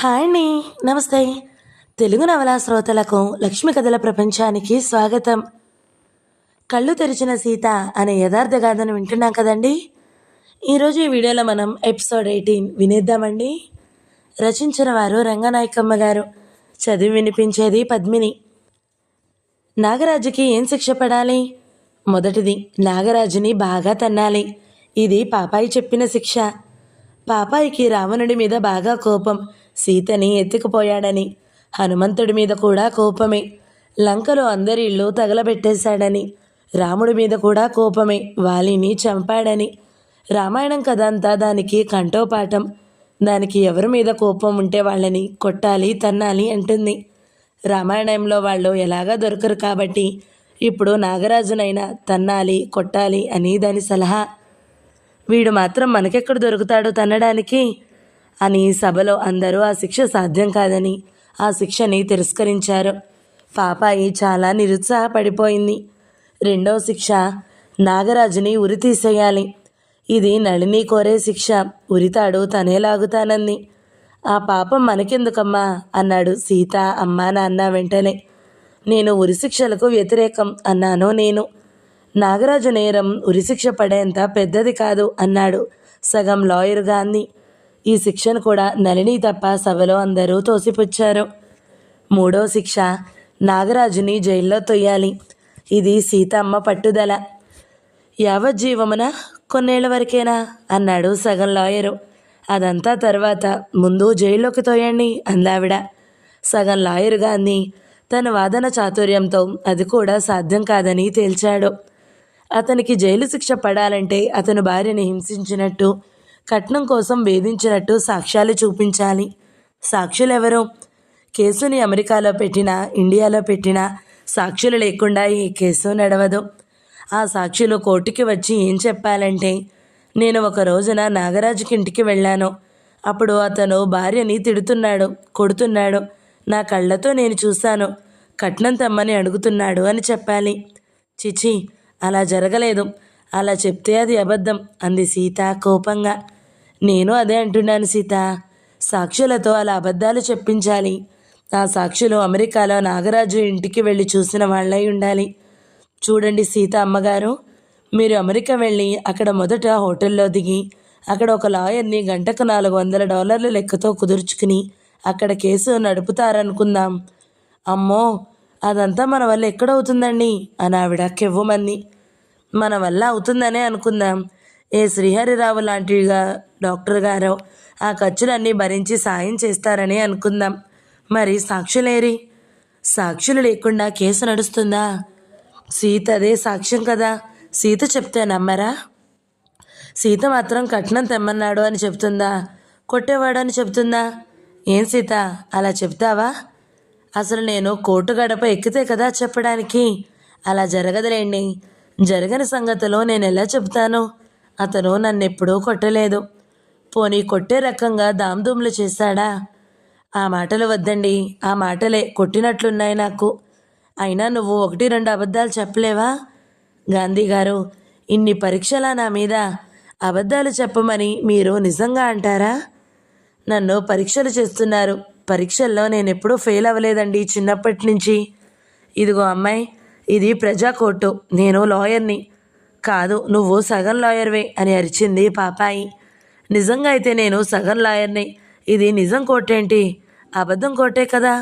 Hi అండి. నమస్తే. తెలుగు నవలా శ్రోతలకు లక్ష్మి కథల ప్రపంచానికి స్వాగతం. కళ్ళు తెరిచిన సీత అనే యథార్థ గాథను వింటున్నాం కదండి. ఈరోజు ఈ వీడియోలో మనం ఎపిసోడ్ 18 వినేద్దామండి. రచించిన వారు రంగనాయకమ్మ గారు, చదివి వినిపించేది పద్మిని. నాగరాజుకి ఏం శిక్ష పడాలి? మొదటిది, నాగరాజుని బాగా తన్నాలి. ఇది పాపాయి చెప్పిన శిక్ష. పాపాయికి రావణుడి మీద బాగా కోపం. సీతని ఎత్తుకుపోయాడని. హనుమంతుడి మీద కూడా కోపమే. లంకలో అందరి ఇళ్ళు తగలబెట్టేశాడని. రాముడి మీద కూడా కోపమే. వాలిని చంపాడని. రామాయణం కథ అంతా దానికి కంఠోపాఠం. దానికి ఎవరి మీద కోపం ఉంటే వాళ్ళని కొట్టాలి, తన్నాలి అంటుంది. రామాయణంలో వాళ్ళు ఎలాగా దొరకరు కాబట్టి ఇప్పుడు నాగరాజునైనా తన్నాలి, కొట్టాలి అని దాని సలహా. వీడు మాత్రం మనకెక్కడ దొరుకుతాడు తన్నడానికి అని సభలో అందరూ ఆ శిక్ష సాధ్యం కాదని ఆ శిక్షని తిరస్కరించారు. పాపాయి చాలా నిరుత్సాహపడిపోయింది. రెండో శిక్ష, నాగరాజుని ఉరి తీసేయాలి. ఇది నళిని కోరే శిక్ష. ఉరితాడు తనే లాగుతానంది. ఆ పాపం మనకెందుకమ్మా అన్నాడు సీత, అమ్మా, నాన్న వెంటనే. నేను ఉరిశిక్షలకు వ్యతిరేకం అన్నాను నేను. నాగరాజు నేరం ఉరిశిక్ష పడేంత పెద్దది కాదు అన్నాడు సగం లాయరుగా అంది. ఈ శిక్షను కూడా నళిని తప్ప సభలో అందరూ తోసిపుచ్చారు. మూడో శిక్ష, నాగరాజుని జైల్లో తొయ్యాలి. ఇది సీతమ్మ పట్టుదల. యావజ్జీవమున కొన్నేళ్ల వరకేనా అన్నాడు సగం లాయరు. అదంతా తర్వాత, ముందు జైల్లోకి తోయండి అందావిడ. సగం లాయరుగా అంది. తన వాదన చాతుర్యంతో అది కూడా సాధ్యం కాదని తేల్చాడు. అతనికి జైలు శిక్ష పడాలంటే అతను భార్యని హింసించినట్టు, కట్నం కోసం వేధించినట్టు సాక్ష్యాలు చూపించాలి. సాక్షులెవరు? కేసుని అమెరికాలో పెట్టినా, ఇండియాలో పెట్టినా సాక్షులు లేకుండా ఈ కేసు నడవదు. ఆ సాక్షులు కోర్టుకి వచ్చి ఏం చెప్పాలంటే, నేను ఒక రోజున నాగరాజుకి ఇంటికి వెళ్ళాను. అప్పుడు అతను భార్యని తిడుతున్నాడు, కొడుతున్నాడు. నా కళ్ళతో నేను చూశాను. కట్నం తెమ్మని అడుగుతున్నాడు అని చెప్పాలి. చిచి, అలా జరగలేదు. అలా చెప్తే అది అబద్ధం అంది సీత కోపంగా. నేను అదే అంటున్నాను సీత. సాక్షులతో అలా అబద్ధాలు చెప్పించాలి. ఆ సాక్షులు అమెరికాలో నాగరాజు ఇంటికి వెళ్ళి చూసిన వాళ్ళై ఉండాలి. చూడండి సీత అమ్మగారు, మీరు అమెరికా వెళ్ళి అక్కడ మొదట హోటల్లో దిగి అక్కడ ఒక లాయర్ని గంటకు $400 లెక్కతో కుదుర్చుకుని అక్కడ కేసు నడుపుతారనుకుందాం. అమ్మో, అదంతా మన వల్ల ఎక్కడవుతుందండి అని ఆవిడ కెవ్వమంది. మన వల్ల అవుతుందనే అనుకుందాం. ఏ శ్రీహరిరావు లాంటిగా డాక్టర్ గారో ఆ ఖర్చులన్నీ భరించి సాయం చేస్తారని అనుకుందాం. మరి సాక్షులేరి? సాక్షులు లేకుండా కేసు నడుస్తుందా? సీత అదే సాక్ష్యం కదా. సీత చెప్తే నమ్మరా? సీత మాత్రం కట్నం తెమ్మన్నాడు అని చెప్తుందా? కొట్టేవాడు అని చెప్తుందా? ఏం సీత, అలా చెప్తావా? అసలు నేను కోర్టు గడప ఎక్కితే కదా చెప్పడానికి. అలా జరగదులేండి. జరగని సంగతిలో నేను ఎలా చెప్తాను? అతను నన్నెప్పుడూ కొట్టలేదు. పోనీ కొట్టే రకంగా దామ్దూమ్లు చేశాడా? ఆ మాటలు వద్దండి. ఆ మాటలే కొట్టినట్లున్నాయి నాకు. అయినా నువ్వు 1-2 అబద్ధాలు చెప్పలేవా? గాంధీ గారు, ఇన్ని పరీక్షలా నా మీద? అబద్ధాలు చెప్పమని మీరు నిజంగా అంటారా? నన్ను పరీక్షలు చేస్తున్నారు. పరీక్షల్లో నేను ఎప్పుడూ ఫెయిల్ అవ్వలేదండి చిన్నప్పటి నుంచి. ఇదిగో అమ్మాయి, ఇది ప్రజా కోర్టు. నేను లాయర్ని కాదు, నువ్వు సగం లాయర్వే అని అరిచింది పాపాయి. నిజంగా అయితే నేను సగం లాయర్ని. ఇది నిజం కోర్టేంటి? అబద్ధం కోర్టే కదా.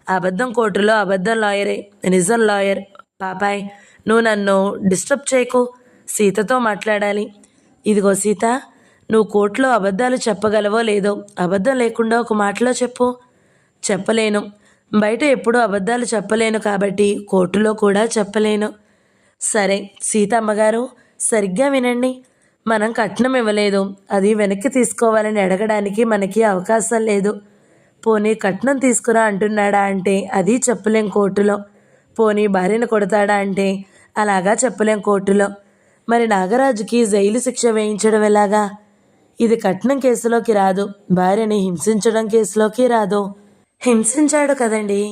అబద్ధం కోర్టులో అబద్ధం లాయరే నిజం లాయర్. పాపాయ్, నువ్వు నన్ను డిస్టర్బ్ చేయకు. సీతతో మాట్లాడాలి. ఇదిగో సీత, నువ్వు కోర్టులో అబద్ధాలు చెప్పగలవో లేదో అబద్ధం లేకుండా ఒక మాటలో చెప్పు. చెప్పలేను. బయట ఎప్పుడూ అబద్ధాలు చెప్పలేను కాబట్టి కోర్టులో కూడా చెప్పలేను. సరే సీతమ్మగారు, సరిగ్గా వినండి. మనం కట్నం ఇవ్వలేదు. అది వెనక్కి తీసుకోవాలని అడగడానికి మనకి అవకాశం లేదు. పోనీ కట్నం తీసుకురా అంటున్నాడా అంటే అది చెప్పలేం కోర్టులో. పోనీ భార్యను కొడతాడా అంటే అలాగా చెప్పలేం కోర్టులో. మరి నాగరాజుకి జైలు శిక్ష వేయించడం ఎలాగా? ఇది కట్నం కేసులోకి రాదు. భార్యని హింసించడం కేసులోకి రాదు. హింసించాడు కదండి.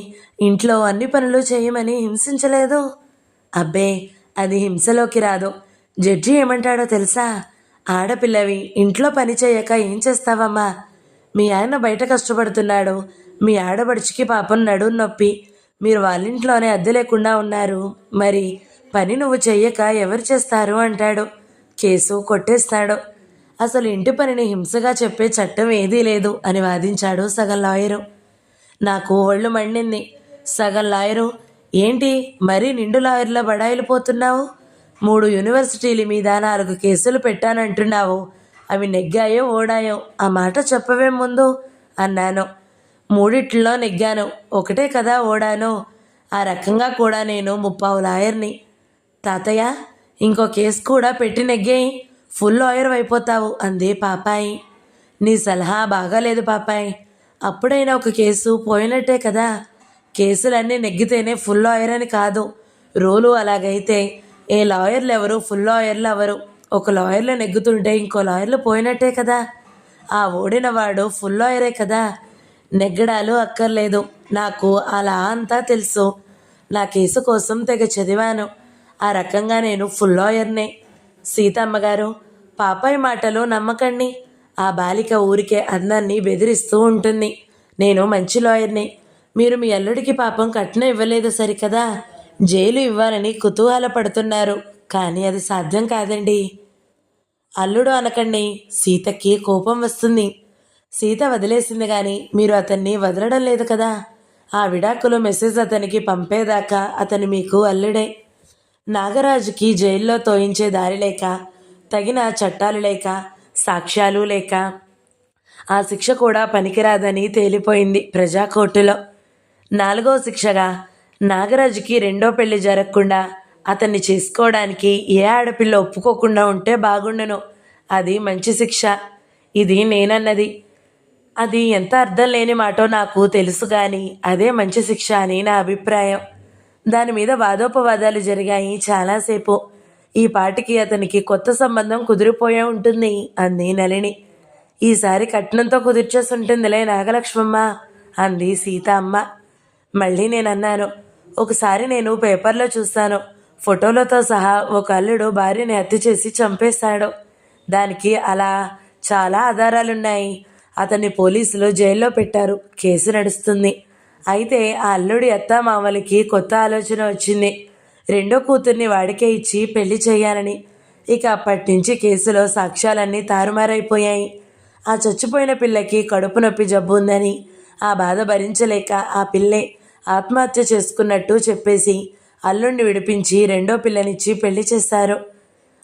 ఇంట్లో అన్ని పనులు చేయమని హింసించలేదు. అబ్బే, అది హింసలోకి రాదు. జడ్జి ఏమంటాడో తెలుసా? ఆడపిల్లవి ఇంట్లో పని చేయక ఏం చేస్తావమ్మా? మీ ఆయన బయట కష్టపడుతున్నాడు, మీ ఆడబడుచుకి పాపం నడుము నొప్పి, మీరు వాళ్ళింట్లోనే అద్దె లేకుండా ఉన్నారు, మరి పని నువ్వు చెయ్యక ఎవరు చేస్తారు అంటాడు. కేసు కొట్టేస్తాడు. అసలు ఇంటి పనిని హింసగా చెప్పే చట్టం ఏదీ లేదు అని వాదించాడు సగం లాయరు. నాకు ఒళ్ళు మండింది. సగం లాయరు, ఏంటి మరీ నిండు లాయర్ల బడాయిలు పోతున్నావు? 3 యూనివర్సిటీల మీద 4 కేసులు పెట్టానంటున్నావు. అవి నెగ్గాయో ఓడాయో ఆ మాట చెప్పవే ముందు అన్నాను. 3 నెగ్గాను, ఒకటే కదా ఓడాను. ఆ రకంగా కూడా నేను 30 లాయర్ని. తాతయ్య, ఇంకో కేసు కూడా పెట్టి నెగ్గేయి, ఫుల్ లాయర్ అయిపోతావు అంది పాపాయి. నీ సలహా బాగాలేదు పాపాయ్. అప్పుడైనా ఒక కేసు పోయినట్టే కదా. కేసులన్నీ నెగ్గితేనే ఫుల్ లాయర్ అని కాదు. రూలు అలాగైతే ఏ లాయర్లు ఎవరు ఫుల్ లాయర్లు ఎవరు? ఒక లాయర్లు నెగ్గుతుంటే ఇంకో లాయర్లు పోయినట్టే కదా. ఆ ఓడిన వాడు ఫుల్ లాయరే కదా. నెగ్గడాలు అక్కర్లేదు. నాకు అలా అంతా తెలుసు. నా కేసు కోసం తెగ చదివాను. ఆ రకంగా నేను ఫుల్ లాయర్నే. సీతమ్మగారు, పాపాయి మాటలు నమ్మకండి. ఆ బాలిక ఊరికే అందరినీ బెదిరిస్తూ ఉంటుంది. నేను మంచి లాయర్ని. మీరు మీ అల్లుడికి పాపం కట్నం ఇవ్వలేదు సరికదా, జైలు ఇవ్వాలని కుతూహల పడుతున్నారు. కానీ అది సాధ్యం కాదండి. అల్లుడు అనకండి, సీతకి కోపం వస్తుంది. సీత వదిలేసింది కానీ మీరు అతన్ని వదలడం లేదు కదా. ఆ విడాకులు మెసేజ్ అతనికి పంపేదాకా అతను మీకు అల్లుడే. నాగరాజుకి జైల్లో తోయించే దారి లేక, తగిన చట్టాలు లేక, సాక్ష్యాలు లేక ఆ శిక్ష కూడా పనికిరాదని తేలిపోయింది ప్రజాకోర్టులో. 4వ శిక్షగా నాగరాజుకి 2వ పెళ్లి జరగకుండా అతన్ని చేసుకోవడానికి ఏ ఆడపిల్ల ఒప్పుకోకుండా ఉంటే బాగుండును. అది మంచి శిక్ష. ఇది నేనన్నది. అది ఎంత అర్థం లేని మాటో నాకు తెలుసు కానీ అదే మంచి శిక్ష అని నా అభిప్రాయం. దాని మీద వాదోపవాదాలు జరిగాయి చాలాసేపు. ఈ పాటికి అతనికి కొత్త సంబంధం కుదిరిపోయే ఉంటుంది అంది నళిని. ఈసారి కట్నంతో కుదిర్చేసి ఉంటుందిలే నాగలక్ష్మమ్మ అంది సీత అమ్మ. మళ్ళీ నేనన్నాను, ఒకసారి నేను పేపర్లో చూశాను. ఫోటోలతో సహా ఒక అల్లుడు భార్యని హత్య చేసి చంపేశాడు. దానికి అలా చాలా ఆధారాలున్నాయి. అతన్ని పోలీసులు జైల్లో పెట్టారు. కేసు నడుస్తుంది. అయితే ఆ అల్లుడి అత్తామామలకి కొత్త ఆలోచన వచ్చింది. 2వ కూతుర్ని వాడికే ఇచ్చి పెళ్లి చేయాలని. ఇక అప్పటి నుంచి కేసులో సాక్ష్యాలన్నీ తారుమారైపోయాయి. ఆ చచ్చిపోయిన పిల్లకి కడుపు నొప్పి జబ్బు ఉందని, ఆ బాధ భరించలేక ఆ పిల్లే ఆత్మహత్య చేసుకున్నట్టు చెప్పేసి అల్లుడిని విడిపించి 2వ పిల్లనిచ్చి పెళ్లి చేశారు.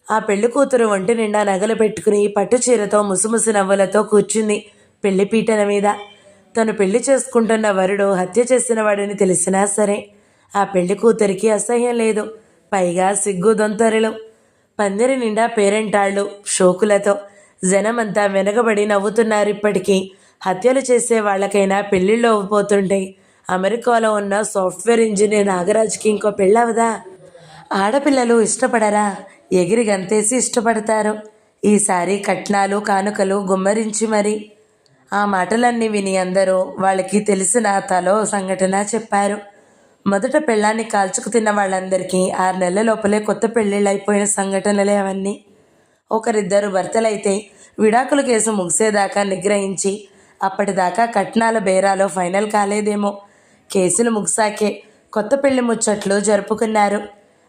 ఆ పెళ్లి కూతురు ఒంటి నిండా నగలు పెట్టుకుని పట్టు చీరతో ముసుముసు నవ్వులతో కూర్చుంది పెళ్లి పీటల మీద. తను పెళ్లి చేసుకుంటున్న వరుడు హత్య చేసిన వాడిని తెలిసినా సరే ఆ పెళ్లి కూతురికి అసహ్యం లేదు. పైగా సిగ్గు దొంతరలు. పందిరి నిండా పేరెంటాళ్ళు షోకులతో జనమంతా వెనకబడి నవ్వుతున్నారు. ఇప్పటికీ హత్యలు చేసే వాళ్ళకైనా పెళ్లిళ్ళు అవ్వబోతుంటాయి. అమెరికాలో ఉన్న సాఫ్ట్వేర్ ఇంజనీర్ నాగరాజ్కి ఇంకో పెళ్ళవదా? ఆడపిల్లలు ఇష్టపడరా? ఎగిరి గంతేసి ఇష్టపడతారు. ఈసారి కట్నాలు కానుకలు గుమ్మరించి మరి. ఆ మాటలన్నీ విని అందరూ వాళ్ళకి తెలిసిన తలో సంఘటన చెప్పారు. మొదట పెళ్ళాన్ని కాల్చుకు తిన్న వాళ్ళందరికీ 6 నెలల లోపలే కొత్త పెళ్ళిళ్ళు అయిపోయిన సంఘటనలే అవన్నీ. ఒకరిద్దరు భర్తలైతే విడాకుల కేసు ముగిసేదాకా నిగ్రహించి అప్పటిదాకా కట్నాల బేరాలో ఫైనల్ కాలేదేమో. కేసులు ముగిసాకే కొత్త పెళ్లి ముచ్చట్లు జరుపుకున్నారు.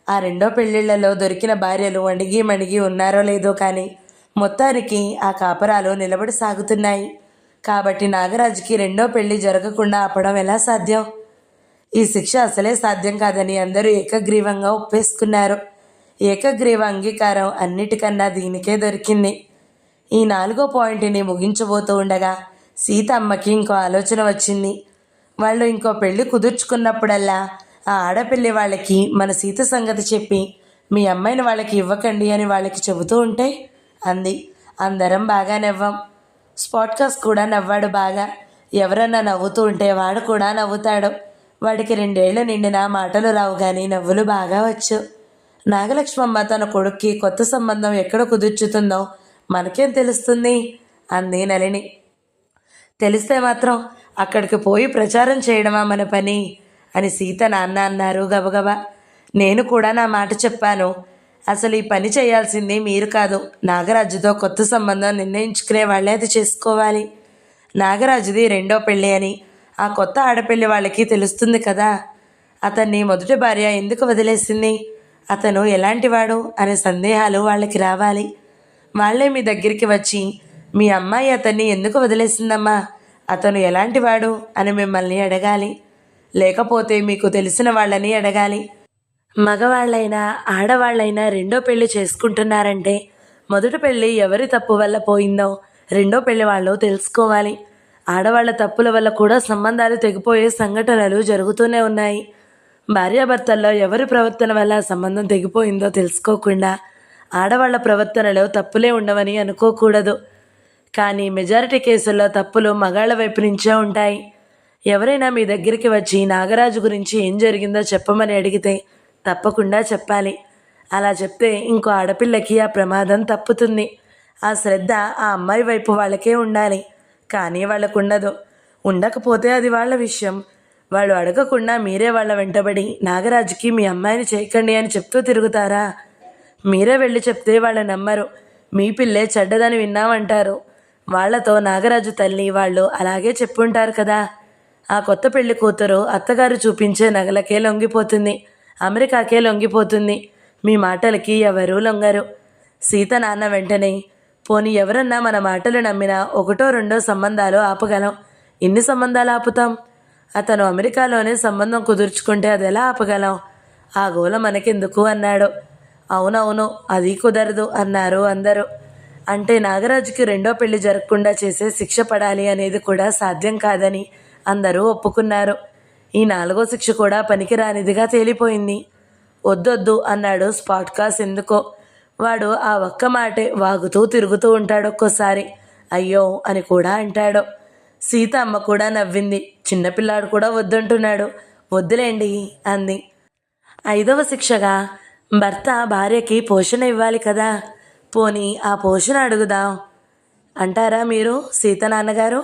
ఆ 2వ పెళ్ళిళ్లలో దొరికిన భార్యలు అణిగి మణిగి ఉన్నారో లేదో కానీ మొత్తానికి ఆ కాపరాలు నిలబడి సాగుతున్నాయి. కాబట్టి నాగరాజుకి 2వ పెళ్లి జరగకుండా ఆపడం ఎలా సాధ్యం? ఈ శిక్ష అసలే సాధ్యం కాదని అందరూ ఏకగ్రీవంగా ఒప్పేసుకున్నారు. ఏకగ్రీవ అంగీకారం అన్నిటికన్నా దీనికే దొరికింది. ఈ 4వ పాయింట్ని ముగించబోతూ ఉండగా సీత అమ్మకి ఇంకో ఆలోచన వచ్చింది. వాళ్ళు ఇంకో పెళ్లి కుదుర్చుకున్నప్పుడల్లా ఆ ఆడపిల్లి వాళ్ళకి మన సీత సంగతి చెప్పి మీ అమ్మాయిని వాళ్ళకి ఇవ్వకండి అని వాళ్ళకి చెబుతూ ఉంటే అంది. అందరం బాగా నవ్వాం. స్పాట్కాస్ట్ కూడా నవ్వాడు బాగా. ఎవరన్నా నవ్వుతూ ఉంటే వాడు కూడా నవ్వుతాడు. వాడికి 2 ఏళ్ళు నిండిన మాటలు రావు కానీ నవ్వులు బాగా వచ్చు. నాగలక్ష్మమ్మ తన కొడుక్కి కొత్త సంబంధం ఎక్కడ కుదుర్చుతుందో మనకేం తెలుస్తుంది అంది నళిని. తెలిస్తే మాత్రం అక్కడికి పోయి ప్రచారం చేయడమా మన పని అని సీత నాన్న అన్నారు గబగబా. నేను కూడా నా మాట చెప్పాను. అసలు ఈ పని చేయాల్సింది మీరు కాదు, నాగరాజుతో కొత్త సంబంధం నిర్ణయించుకునే వాళ్ళే అది చేసుకోవాలి. నాగరాజుది రెండో పెళ్ళి అని ఆ కొత్త ఆడపిల్లి వాళ్ళకి తెలుస్తుంది కదా. అతన్ని మొదటి భార్య ఎందుకు వదిలేసింది, అతను ఎలాంటివాడు అనే సందేహాలు వాళ్ళకి రావాలి. వాళ్ళే మీ దగ్గరికి వచ్చి మీ అమ్మాయి అతన్ని ఎందుకు వదిలేసిందమ్మా, అతను ఎలాంటివాడు అని మిమ్మల్ని అడగాలి. లేకపోతే మీకు తెలిసిన వాళ్ళని అడగాలి. మగవాళ్ళైనా ఆడవాళ్ళైనా రెండో పెళ్లి చేసుకుంటున్నారంటే మొదటి పెళ్ళి ఎవరి తప్పు వల్ల పోయిందో రెండో పెళ్లి వాళ్ళు తెలుసుకోవాలి. ఆడవాళ్ల తప్పుల వల్ల కూడా సంబంధాలు తెగిపోయే సంఘటనలు జరుగుతూనే ఉన్నాయి. భార్యాభర్తల్లో ఎవరి ప్రవర్తన వల్ల సంబంధం తెగిపోయిందో తెలుసుకోకుండా ఆడవాళ్ల ప్రవర్తనలో తప్పులే ఉండవని అనుకోకూడదు. కానీ మెజారిటీ కేసుల్లో తప్పులు మగాళ్ల వైపు నుంచే ఉంటాయి. ఎవరైనా మీ దగ్గరికి వచ్చి నాగరాజు గురించి ఏం జరిగిందో చెప్పమని అడిగితే తప్పకుండా చెప్పాలి. అలా చెప్తే ఇంకో ఆడపిల్లకి ఆ ప్రమాదం తప్పుతుంది. ఆ శ్రద్ధ ఆ అమ్మాయి వైపు వాళ్ళకే ఉండాలి. కానీ వాళ్ళకు ఉండదు. ఉండకపోతే అది వాళ్ళ విషయం. వాళ్ళు అడగకుండా మీరే వాళ్ళ వెంటబడి నాగరాజుకి మీ అమ్మాయిని చేయకండి అని చెప్తూ తిరుగుతారా? మీరే వెళ్ళి చెప్తే వాళ్ళు నమ్మరు. మీ పిల్లే చెడ్డదని విన్నామంటారు. వాళ్లతో నాగరాజు తల్లి వాళ్ళు అలాగే చెప్పుంటారు కదా. ఆ కొత్త పెళ్లి కూతురు అత్తగారు చూపించే నగలకే లొంగిపోతుంది, అమెరికాకే లొంగిపోతుంది. మీ మాటలకి ఎవరూ లొంగరు. సీత నాన్న వెంటనే, పోనీ ఎవరన్నా మన మాటలు నమ్మినా ఒకటో రెండో సంబంధాలు ఆపగలం. ఎన్ని సంబంధాలు ఆపుతాం? అతను అమెరికాలోనే సంబంధం కుదుర్చుకుంటే అది ఎలా ఆపగలం? ఆ గోల మనకెందుకు అన్నాడు. అవునవును, అది కుదరదు అన్నారు అందరూ. అంటే నాగరాజుకి రెండో పెళ్లి జరగకుండా చేసే శిక్ష పడాలి అనేది కూడా సాధ్యం కాదని అందరూ ఒప్పుకున్నారు. ఈ నాలుగో శిక్ష కూడా పనికిరానిదిగా తేలిపోయింది. వద్దొద్దు అన్నాడు స్పాట్కాస్. ఎందుకో వాడు ఆ ఒక్క మాటే వాగుతూ తిరుగుతూ ఉంటాడు. ఒక్కోసారి అయ్యో అని కూడా అంటాడు. సీత అమ్మ కూడా నవ్వింది. చిన్నపిల్లాడు కూడా వద్దంటున్నాడు. వద్దులేండి అంది. ఐదవ శిక్షగా భర్త భార్యకి పోషణ ఇవ్వాలి కదా. పోనీ ఆ పోషణ అడుగుదాం అంటారా మీరు సీత నాన్నగారు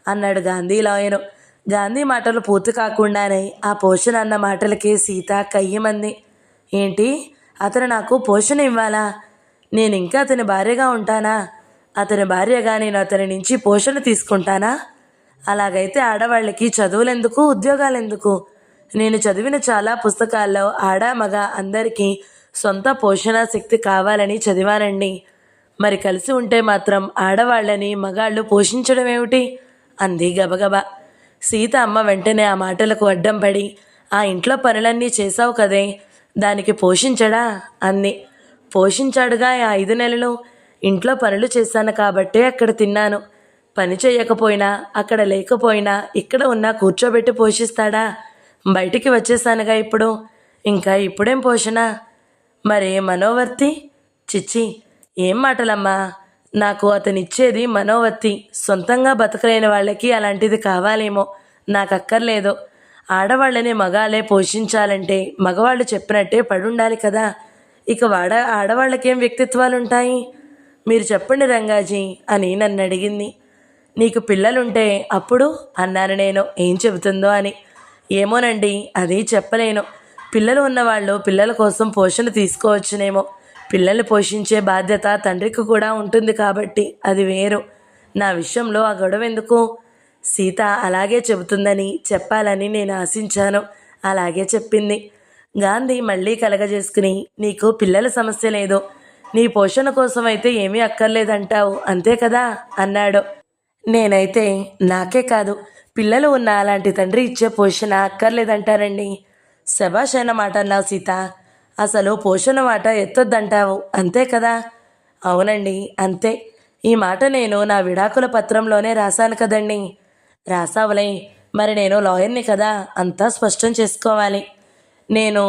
అన్నాడు గాంధీ లాయరు. గాంధీ మాటలు పూర్తి కాకుండానే ఆ పోషణ అన్న మాటలకి సీత కయ్యమంది. ఏంటి, అతను నాకు పోషణ ఇవ్వాలా? నేను ఇంకా అతని భార్యగా ఉంటానా? అతని భార్యగా నేను అతని నుంచి పోషణ తీసుకుంటానా? అలాగైతే ఆడవాళ్ళకి చదువులెందుకు, ఉద్యోగాలెందుకు? నేను చదివిన చాలా పుస్తకాల్లో ఆడ మగ అందరికీ సొంత పోషణ శక్తి కావాలని చదివానండి. మరి కలిసి ఉంటే మాత్రం ఆడవాళ్ళని మగాళ్ళు పోషించడం ఏమిటి అంది గబగబా. సీత అమ్మ వెంటనే ఆ మాటలకు అడ్డం పడి, ఆ ఇంట్లో పనులన్నీ చేశావు కదే, దానికి పోషించడా అంది. పోషించాడుగా 5 నెలలు. ఇంట్లో పనులు చేశాను కాబట్టే అక్కడ తిన్నాను. పని చేయకపోయినా అక్కడ లేకపోయినా ఇక్కడ ఉన్నా కూర్చోబెట్టి పోషిస్తాడా? బయటికి వచ్చేసానుగా ఇప్పుడు, ఇంకా ఇప్పుడేం పోషణ? మరే మనోవర్తి? చిచ్చి, ఏం మాటలమ్మా. నాకు అతనిచ్చేది మనోవర్తి. సొంతంగా బతకలేని వాళ్ళకి అలాంటిది కావాలేమో, నాకు అక్కర్లేదు. ఆడవాళ్ళని మగాళ్ళే పోషించాలంటే మగవాళ్ళు చెప్పినట్టే పడుండాలి కదా. ఇక ఆడవాళ్ళకేం వ్యక్తిత్వాలుంటాయి? మీరు చెప్పండి రంగాజీ అని నన్ను అడిగింది. నీకు పిల్లలుంటే అప్పుడు అన్నాను నేను, ఏం చెబుతుందో అని. ఏమోనండి, అది చెప్పలేను. పిల్లలు ఉన్నవాళ్ళు పిల్లల కోసం పోషణ తీసుకోవచ్చునేమో. పిల్లల్ని పోషించే బాధ్యత తండ్రికి కూడా ఉంటుంది కాబట్టి అది వేరు. నా విషయంలో ఆ గొడవ ఎందుకు? సీత అలాగే చెబుతుందని చెప్పాలని నేను ఆశించాను. అలాగే చెప్పింది. గాంధీ మళ్ళీ కలగజేసుకుని, నీకు పిల్లల సమస్య లేదు, నీ పోషణ కోసం అయితే ఏమీ అక్కర్లేదంటావు అంతే కదా అన్నాడు. నేనైతే నాకే కాదు, పిల్లలు ఉన్న అలాంటి తండ్రి ఇచ్చే పోషణ అక్కర్లేదంటారండి. శభాష్ అయిన మాట అన్నావు సీత. అసలు పోషణ మాట ఎత్తొద్దంటావు అంతే కదా? అవునండి అంతే. ఈ మాట నేను నా విడాకుల పత్రంలోనే రాశాను కదండి. రాసావులే, మరి నేను లాయర్ని కదా, అంతా స్పష్టం చేసుకోవాలి. నేను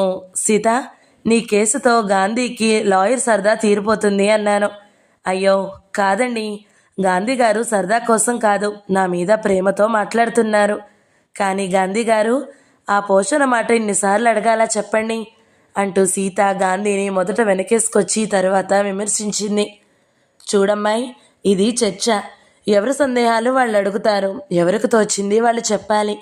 సీత, నీ కేసుతో గాంధీకి లాయర్ సరదా తీరిపోతుంది అన్నాను. అయ్యో కాదండి, గాంధీ గారు సరదా కోసం కాదు, నా మీద ప్రేమతో మాట్లాడుతున్నారు. కానీ గాంధీ గారు ఆ పోషణ మాట ఇన్నిసార్లు అడగాలా చెప్పండి అంటూ సీత గాంధీని మొదట వెనకేసుకొచ్చి తర్వాత విమర్శించింది. చూడమ్మాయి, ఇది చర్చ. ఎవరి సందేహాలు వాళ్ళు అడుగుతారు, ఎవరికి తోచింది వాళ్ళు చెప్పాలి.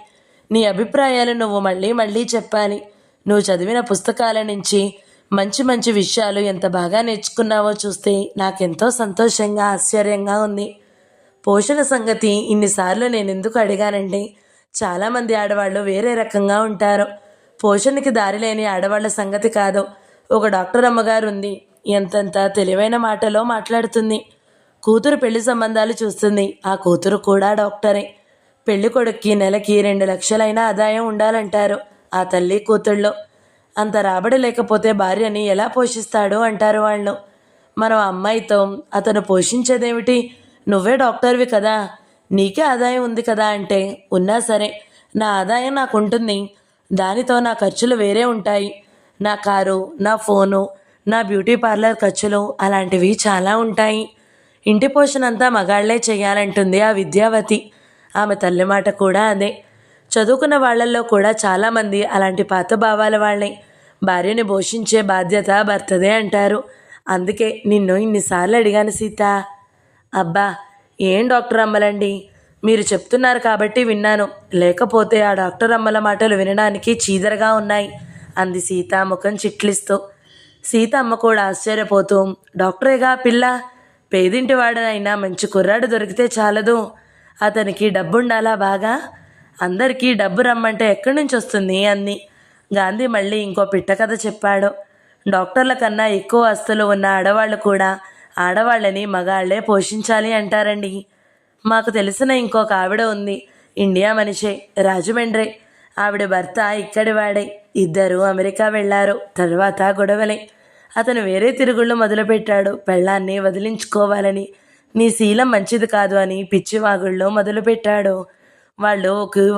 నీ అభిప్రాయాలు నువ్వు మళ్ళీ మళ్ళీ చెప్పాలి. నువ్వు చదివిన పుస్తకాల నుంచి మంచి మంచి విషయాలు ఎంత బాగా నేర్చుకున్నావో చూస్తే నాకెంతో సంతోషంగా ఆశ్చర్యంగా ఉంది. పోషణ సంగతి ఇన్నిసార్లు నేను ఎందుకు అడిగానంటే చాలామంది ఆడవాళ్ళు వేరే రకంగా ఉంటారు. పోషణకి దారి లేని ఆడవాళ్ళ సంగతి కాదు. ఒక డాక్టర్ అమ్మగారు ఉంది, ఎంతంత తెలివైన మాటలో మాట్లాడుతుంది. కూతురు పెళ్లి సంబంధాలు చూస్తుంది. ఆ కూతురు కూడా డాక్టరే. పెళ్లి కొడుక్కి నెలకి 2 లక్షలైనా ఆదాయం ఉండాలంటారు ఆ తల్లి కూతుళ్ళో. అంత రాబడి లేకపోతే భార్యని ఎలా పోషిస్తాడు అంటారు వాళ్ళు. మనం అమ్మాయితో అతను పోషించేదేమిటి, నువ్వే డాక్టర్వి కదా, నీకే ఆదాయం ఉంది కదా అంటే, ఉన్నా సరే నా ఆదాయం నాకు ఉంటుంది, దానితో నా ఖర్చులు వేరే ఉంటాయి. నా కారు, నా ఫోను, నా బ్యూటీ పార్లర్ ఖర్చులు అలాంటివి చాలా ఉంటాయి. ఇంటి పోషణ అంతా మగాళ్లే చేయాలంటుంది ఆ విద్యావతి. ఆమె తల్లి మాట కూడా అదే. చదువుకున్న వాళ్ళల్లో కూడా చాలామంది అలాంటి పాత భావాల వాళ్ళే. భార్యని పోషించే బాధ్యత భర్తదే అంటారు. అందుకే నిన్ను ఇన్నిసార్లు అడిగాను సీత. అబ్బా, ఏం డాక్టర్ అమ్మలండి, మీరు చెప్తున్నారు కాబట్టి విన్నాను, లేకపోతే ఆ డాక్టర్ అమ్మల మాటలు వినడానికి చీదరగా ఉన్నాయి అంది సీత ముఖం చిట్లిస్తూ. సీత అమ్మ కూడా ఆశ్చర్యపోతూ, డాక్టరేగా పిల్ల, పేదింటి వాడనైనా మంచి కుర్రాడు దొరికితే చాలదు, అతనికి డబ్బుండాలా బాగా, అందరికీ డబ్బు రమ్మంటే ఎక్కడి నుంచి వస్తుంది అంది. గాంధీ మళ్ళీ ఇంకో పిట్ట కథ చెప్పాడు. డాక్టర్ల కన్నా ఎక్కువ ఆస్తులు ఉన్న ఆడవాళ్ళు కూడా ఆడవాళ్ళని మగాళ్లే పోషించాలి అంటారండి. మాకు తెలిసిన ఇంకొక ఆవిడ ఉంది, ఇండియా మనిషే, రాజమండ్రి. ఆవిడ భర్త ఇక్కడి వాడే. ఇద్దరు అమెరికా వెళ్ళారు. తర్వాత గొడవలే. అతను వేరే తిరుగుళ్ళు మొదలుపెట్టాడు. పెళ్ళాన్ని వదిలించుకోవాలని, నీ శీలం మంచిది కాదు అని పిచ్చివాగుళ్ళు మొదలుపెట్టాడు. వాళ్ళు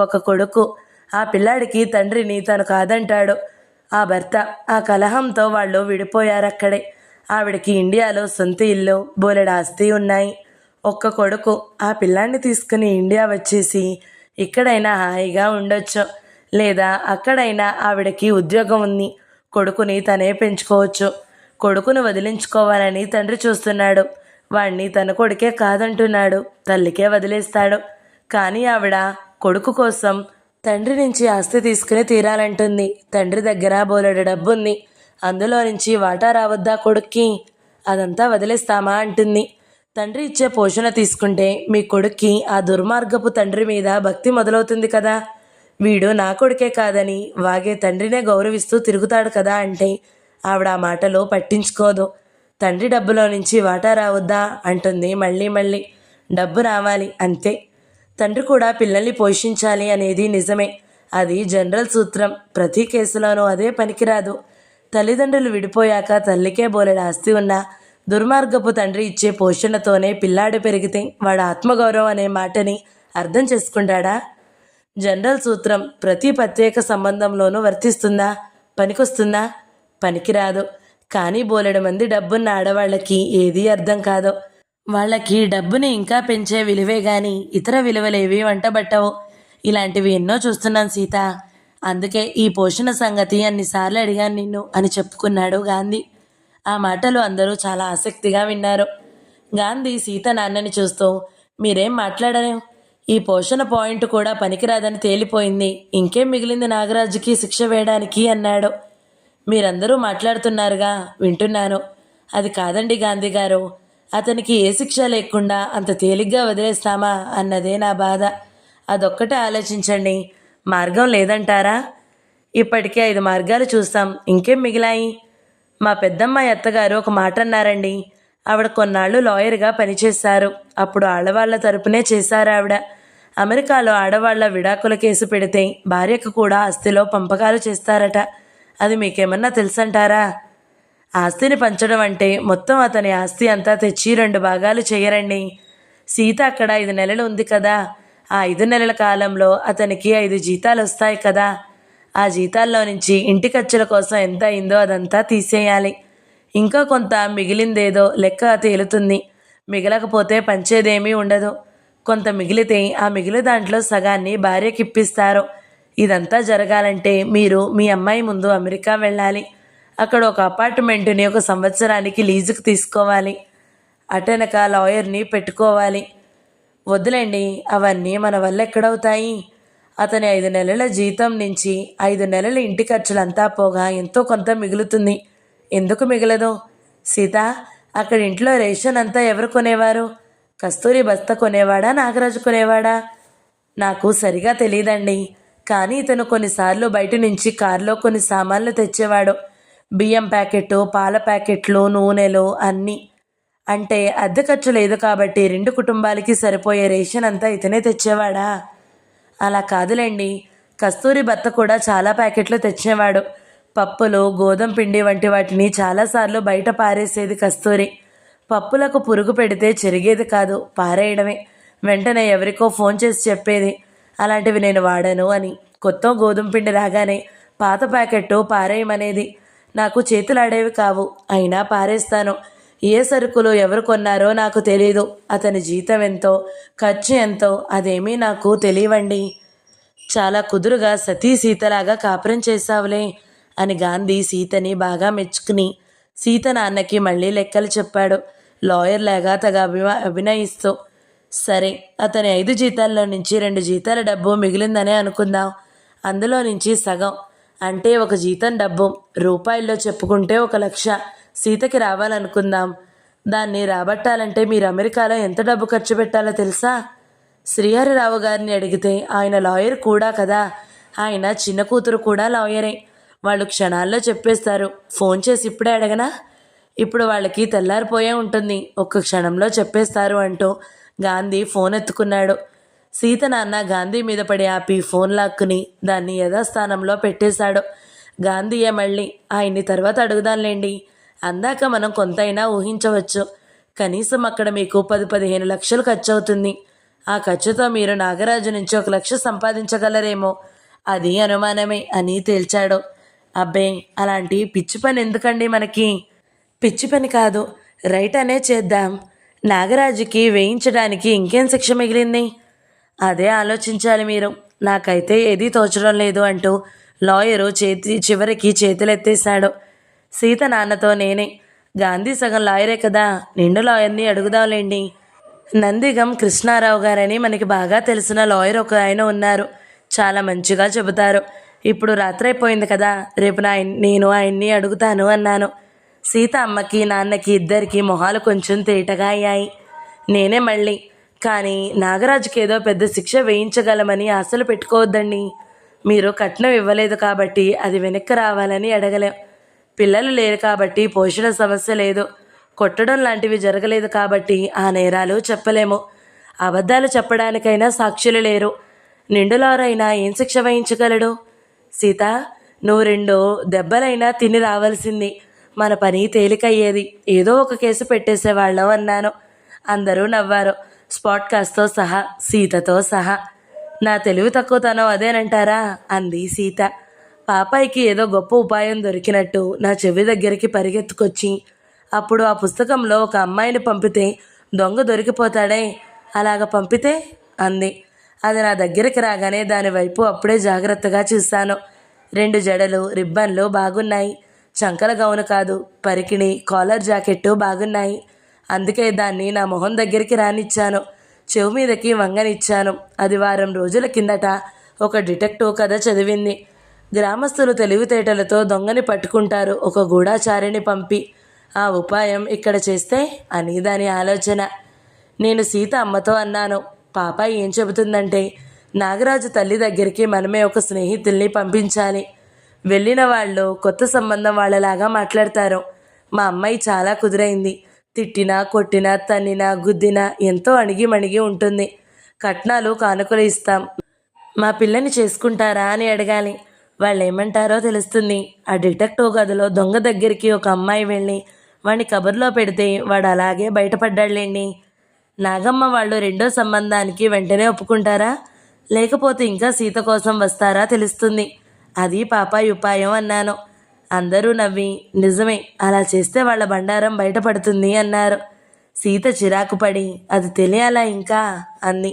ఒక కొడుకు. ఆ పిల్లాడికి తండ్రిని తను కాదంటాడు ఆ భర్త. ఆ కలహంతో వాళ్ళు విడిపోయారక్కడే. ఆవిడకి ఇండియాలో సొంత ఇల్లు, బోలెడు ఆస్తి ఉన్నాయి. ఒక్క కొడుకు. ఆ పిల్లాన్ని తీసుకుని ఇండియా వచ్చేసి ఇక్కడైనా హాయిగా ఉండొచ్చు, లేదా అక్కడైనా ఆవిడకి ఉద్యోగం ఉంది, కొడుకుని తనే పెంచుకోవచ్చు. కొడుకును వదిలించుకోవాలని తండ్రి చూస్తున్నాడు. వాణ్ణి తన కొడుకే కాదంటున్నాడు, తల్లికే వదిలేస్తాడు. కానీ ఆవిడ కొడుకు కోసం తండ్రి నుంచి ఆస్తి తీసుకుని తీరాలంటుంది. తండ్రి దగ్గర బోలెడు డబ్బుంది, అందులో నుంచి వాటా రావద్దా కొడుక్కి, అదంతా వదిలేస్తామా అంటుంది. తండ్రి ఇచ్చే పోషణ తీసుకుంటే మీ కొడుక్కి ఆ దుర్మార్గపు తండ్రి మీద భక్తి మొదలవుతుంది కదా. వీడు నా కొడుకే కాదని వాగే తండ్రినే గౌరవిస్తూ తిరుగుతాడు కదా అంటే ఆవిడ ఆ మాటలు పట్టించుకోదు. తండ్రి డబ్బులో నుంచి వాటా రావద్దా అంటుంది మళ్ళీ మళ్ళీ. డబ్బు రావాలి అంతే. తండ్రి కూడా పిల్లల్ని పోషించాలి అనేది నిజమే. అది జనరల్ సూత్రం. ప్రతి కేసులోనూ అదే పనికిరాదు. తల్లిదండ్రులు విడిపోయాక తల్లికే బోలెడు ఆస్తి ఉన్నా దుర్మార్గపు తండ్రి ఇచ్చే పోషణతోనే పిల్లాడు పెరిగితే వాడు ఆత్మగౌరవం అనే మాటని అర్థం చేసుకుంటాడా? జనరల్ సూత్రం ప్రతి ప్రత్యేక సంబంధంలోనూ వర్తిస్తుందా? పనికొస్తుందా? పనికిరాదు. కానీ బోలెడు మంది డబ్బున్న ఆడవాళ్ళకి ఏదీ అర్థం కాదు. వాళ్ళకి డబ్బుని ఇంకా పెంచే విలువే గాని ఇతర విలువలేవి వంటబట్టవు. ఇలాంటివి ఎన్నో చూస్తున్నాను సీత. అందుకే ఈ పోషణ సంగతి అన్నిసార్లు అడిగాను నిన్ను అని చెప్పుకున్నాడు గాంధీ. ఆ మాటలు అందరూ చాలా ఆసక్తిగా విన్నారు. గాంధీ సీత నాన్నని చూస్తూ, మీరేం మాట్లాడరు, ఈ పోషణ పాయింట్ కూడా పనికిరాదని తేలిపోయింది, ఇంకేం మిగిలింది నాగరాజుకి శిక్ష వేయడానికి అన్నాడు. మీరందరూ మాట్లాడుతున్నారుగా, వింటున్నాను. అది కాదండి గాంధీ గారు, అతనికి ఏ శిక్ష లేకుండా అంత తేలిగ్గా వదిలేస్తామా అన్నదే నా బాధ. అదొక్కటే ఆలోచించండి. మార్గం లేదంటారా? ఇప్పటికే 5 మార్గాలు చూస్తాం, ఇంకేం మిగిలాయి? మా పెద్దమ్మాయి అత్తగారు ఒక మాట అన్నారండి. ఆవిడ కొన్నాళ్ళు లాయర్గా పనిచేశారు. అప్పుడు ఆడవాళ్ల తరపునే చేశారు ఆవిడ. అమెరికాలో ఆడవాళ్ల విడాకుల కేసు పెడితే భార్యకు కూడా ఆస్తిలో పంపకాలు చేస్తారట. అది మీకేమన్నా తెలుసంటారా? ఆస్తిని పంచడం అంటే మొత్తం అతని ఆస్తి అంతా తెచ్చి 2 భాగాలు చేయరండి. సీత అక్కడ 5 నెలలు ఉంది కదా, ఆ 5 నెలల కాలంలో అతనికి 5 జీతాలు వస్తాయి కదా. ఆ జీతాల్లో నుంచి ఇంటి ఖర్చుల కోసం ఎంత అయిందో అదంతా తీసేయాలి. ఇంకా కొంత మిగిలిందేదో లెక్క తేలుతుంది. మిగలకపోతే పంచేదేమీ ఉండదు. కొంత మిగిలితే ఆ మిగిలిన దాంట్లో సగాన్ని భార్యకిప్పిస్తారు. ఇదంతా జరగాలంటే మీరు మీ అమ్మాయి ముందు అమెరికా వెళ్ళాలి. అక్కడ ఒక అపార్ట్మెంటుని 1 సంవత్సరానికి లీజుకు తీసుకోవాలి. అటెనక లాయర్ని పెట్టుకోవాలి. వద్దులేండి, అవన్నీ మన వల్ల ఎక్కడవుతాయి? అతని 5 నెలల జీతం నుంచి 5 నెలల ఇంటి ఖర్చులంతా పోగా ఎంతో కొంత మిగులుతుంది. ఎందుకు మిగలదు? సీత, అక్కడ ఇంట్లో రేషన్ అంతా ఎవరు కొనేవారు? కస్తూరి బస్తా కొనేవాడా, నాగరాజు కొనేవాడా? నాకు సరిగా తెలియదండి. కానీ ఇతను కొన్నిసార్లు బయట నుంచి కారులో కొన్ని సామాన్లు తెచ్చేవాడు. బియ్యం ప్యాకెట్టు, పాల ప్యాకెట్లు, నూనెలు అన్నీ. అంటే అద్దె ఖర్చు లేదు కాబట్టి 2 కుటుంబాలకి సరిపోయే రేషన్ అంతా ఇతనే తెచ్చేవాడా? అలా కాదులేండి. కస్తూరి భర్త కూడా చాలా ప్యాకెట్లు తెచ్చేవాడు. పప్పులు, గోధుమ పిండి వంటి వాటిని చాలాసార్లు బయట పారేసేది కస్తూరి. పప్పులకు పురుగు పెడితే చెరిగేది కాదు, పారేయడమే. వెంటనే ఎవరికో ఫోన్ చేసి చెప్పేది, అలాంటివి నేను వాడను అని. కొత్త గోధుమ పిండి రాగానే పాత ప్యాకెట్టు పారేయమనేది. నాకు చేతులాడేవి కావు, అయినా పారేస్తాను. ఏ సరుకులు ఎవరు కొన్నారో నాకు తెలీదు. అతని జీతం ఎంతో, ఖర్చు ఎంతో అదేమీ నాకు తెలియవండి. చాలా కుదురుగా సతీ సీతలాగా కాపురం చేశావులే అని గాంధీ సీతని బాగా మెచ్చుకుని సీత నాన్నకి మళ్ళీ లెక్కలు చెప్పాడు, లాయర్ లాగా తగ అభినయిస్తూ. సరే, అతని 5 జీతాల్లో నుంచి 2 జీతాల డబ్బు మిగిలిందనే అనుకుందాం. అందులో నుంచి సగం అంటే 1 జీతం డబ్బు రూపాయల్లో చెప్పుకుంటే 1,00,000 సీతకి రావాలనుకుందాం. దాన్ని రాబట్టాలంటే మీరు అమెరికాలో ఎంత డబ్బు ఖర్చు పెట్టాలో తెలుసా? శ్రీహరిరావు గారిని అడిగితే ఆయన లాయర్ కూడా కదా. ఆయన చిన్న కూతురు కూడా లాయరే. వాళ్ళు క్షణాల్లో చెప్పేస్తారు. ఫోన్ చేసి ఇప్పుడే అడగనా? ఇప్పుడు వాళ్ళకి తెల్లారిపోయే ఉంటుంది. ఒక్క క్షణంలో చెప్పేస్తారు అంటూ గాంధీ ఫోన్ ఎత్తుకున్నాడు. సీత నాన్న గాంధీ మీద పడి ఆపి ఫోన్ లాక్కుని దాన్ని యథాస్థానంలో పెట్టేశాడు. గాంధీయే మళ్ళీ, ఆయన్ని తర్వాత అడుగుదాంలేండి. అందాక మనం కొంతైనా ఊహించవచ్చు. కనీసం అక్కడ మీకు 10-15 లక్షలు ఖర్చు అవుతుంది. ఆ ఖర్చుతో మీరు నాగరాజు నుంచి 1,00,000 సంపాదించగలరేమో. అది అనుమానమే అని తేల్చాడు. అబ్బే, అలాంటి పిచ్చి పని ఎందుకండి మనకి? పిచ్చి పని కాదు, రైట్ అనే చేద్దాం. నాగరాజుకి వేయించడానికి ఇంకేం శిక్ష మిగిలింది? అదే ఆలోచించాలి మీరు. నాకైతే ఏదీ తోచడం లేదు అంటూ లాయరు చివరికి చేతులెత్తేశాడు. సీత నాన్నతో నేనే, గాంధీ సగం లాయరే కదా, నిండు లాయర్ని అడుగుదాంలేండి. నందిగం కృష్ణారావు గారని మనకి బాగా తెలిసిన లాయర్ ఒక ఆయన ఉన్నారు. చాలా మంచిగా చెబుతారు. ఇప్పుడు రాత్రైపోయింది కదా, రేపు నేను ఆయన్ని అడుగుతాను అన్నాను. సీత అమ్మకి నాన్నకి ఇద్దరికి మొహాలు కొంచెం తేటగా అయ్యాయి. నేనే మళ్ళీ, కానీ నాగరాజుకి ఏదో పెద్ద శిక్ష వేయించగలమని ఆశలు పెట్టుకోవద్దండి. మీరు కట్నం ఇవ్వలేదు కాబట్టి అది వెనక్కి రావాలని అడగలేం. పిల్లలు లేరు కాబట్టి పోషణ సమస్య లేదు. కొట్టడం లాంటివి జరగలేదు కాబట్టి ఆ నేరాలు చెప్పలేము. అబద్ధాలు చెప్పడానికైనా సాక్షులు లేరు. నిండులారైనా ఏం శిక్ష వహించగలడు? సీత, నువ్వు 2 దెబ్బలైనా తిని రావాల్సింది. మన పని తేలికయ్యేది. ఏదో ఒక కేసు పెట్టేసేవాళ్ళం అన్నాను. అందరూ నవ్వారు, స్పాట్ కాస్ట్తో సహా, సీతతో సహా. నా తెలివి తక్కువతనం అదేనంటారా అంది సీత. పాపాయికి ఏదో గొప్ప ఉపాయం దొరికినట్టు నా చెవి దగ్గరికి పరిగెత్తుకొచ్చి, అప్పుడు ఆ పుస్తకంలో ఒక అమ్మాయిని పంపితే దొంగ దొరికిపోతాడే, అలాగ పంపితే అంది. అది నా దగ్గరికి రాగానే దాని వైపు అప్పుడే జాగ్రత్తగా చూశాను. 2 జడలు, రిబ్బన్లు బాగున్నాయి. చంకల గౌను కాదు, పరికిణి, కాలర్ జాకెట్టు బాగున్నాయి. అందుకే దాన్ని నా మొహం దగ్గరికి రానిచ్చాను. చెవు మీదకి వంగనిచ్చాను. అది వారం రోజుల కిందట ఒక డిటెక్టివ్ కథ చదివింది. గ్రామస్తులు తెలివితేటలతో దొంగని పట్టుకుంటారు ఒక గూఢాచారిని పంపి. ఆ ఉపాయం ఇక్కడ చేస్తే అని దాని ఆలోచన. నేను సీత అమ్మతో అన్నాను, పాపాయి ఏం చెబుతుందంటే నాగరాజు తల్లి దగ్గరికి మనమే ఒక స్నేహితుల్ని పంపించాలి. వెళ్ళిన వాళ్ళు కొత్త సంబంధం వాళ్ళలాగా మాట్లాడతారు. మా అమ్మాయి చాలా కుదురైంది. తిట్టినా, కొట్టినా, తన్నినా, గుద్దినా ఎంతో అణిగిమణిగి ఉంటుంది. కట్నాలు, కానుకలు ఇస్తాం. మా పిల్లని చేసుకుంటారా అని అడగాలి. వాళ్ళు ఏమంటారో తెలుస్తుంది. ఆ డిటెక్టివ్ గదిలో దొంగ దగ్గరికి ఒక అమ్మాయి వెళ్ళి వాడిని కబుర్లో పెడితే వాడు అలాగే బయటపడ్డాడులేండి. నాగమ్మ వాళ్ళు 2వ సంబంధానికి వెంటనే ఒప్పుకుంటారా, లేకపోతే ఇంకా సీత కోసం వస్తారా తెలుస్తుంది. అది పాపాయి ఉపాయం అన్నాను. అందరూ నవ్వి, నిజమే, అలా చేస్తే వాళ్ళ బండారం బయటపడుతుంది అన్నారు. సీత చిరాకు పడి, అది తెలియాలా ఇంకా అంది.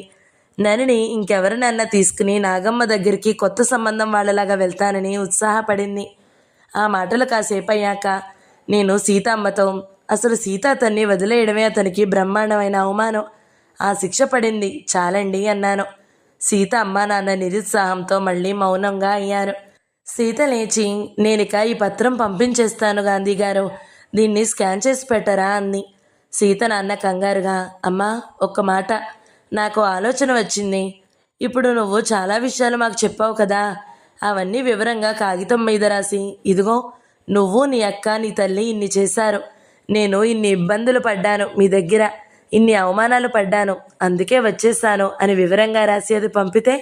ననిని ఇంకెవరినన్నా తీసుకుని నాగమ్మ దగ్గరికి కొత్త సంబంధం వాళ్ళలాగా వెళ్తానని ఉత్సాహపడింది. ఆ మాటలు కాసేపు అయ్యాక నేను సీత అమ్మతో, అసలు సీత అతన్ని వదిలేయడమే అతనికి బ్రహ్మాండమైన అవమానం. ఆ శిక్ష పడింది చాలండి అన్నాను. సీత అమ్మ నాన్న నిరుత్సాహంతో మళ్ళీ మౌనంగా అయ్యారు. సీత లేచి, నేనిక ఈ పత్రం పంపించేస్తాను గాంధీ గారు, దీన్ని స్కాన్ చేసి పెట్టరా అంది. సీత నాన్న కంగారుగా, అమ్మా ఒక్క మాట, నాకు ఆలోచన వచ్చింది. ఇప్పుడు నువ్వు చాలా విషయాలు మాకు చెప్పావు కదా, అవన్నీ వివరంగా కాగితం మీద రాసి, ఇదిగో నువ్వు నీ అక్క నీ తల్లి ఇన్ని చేశారు, నేను ఇన్ని ఇబ్బందులు పడ్డాను మీ దగ్గర, ఇన్ని అవమానాలు పడ్డాను, అందుకే వచ్చేసాను అని వివరంగా రాసి అది పంపితే,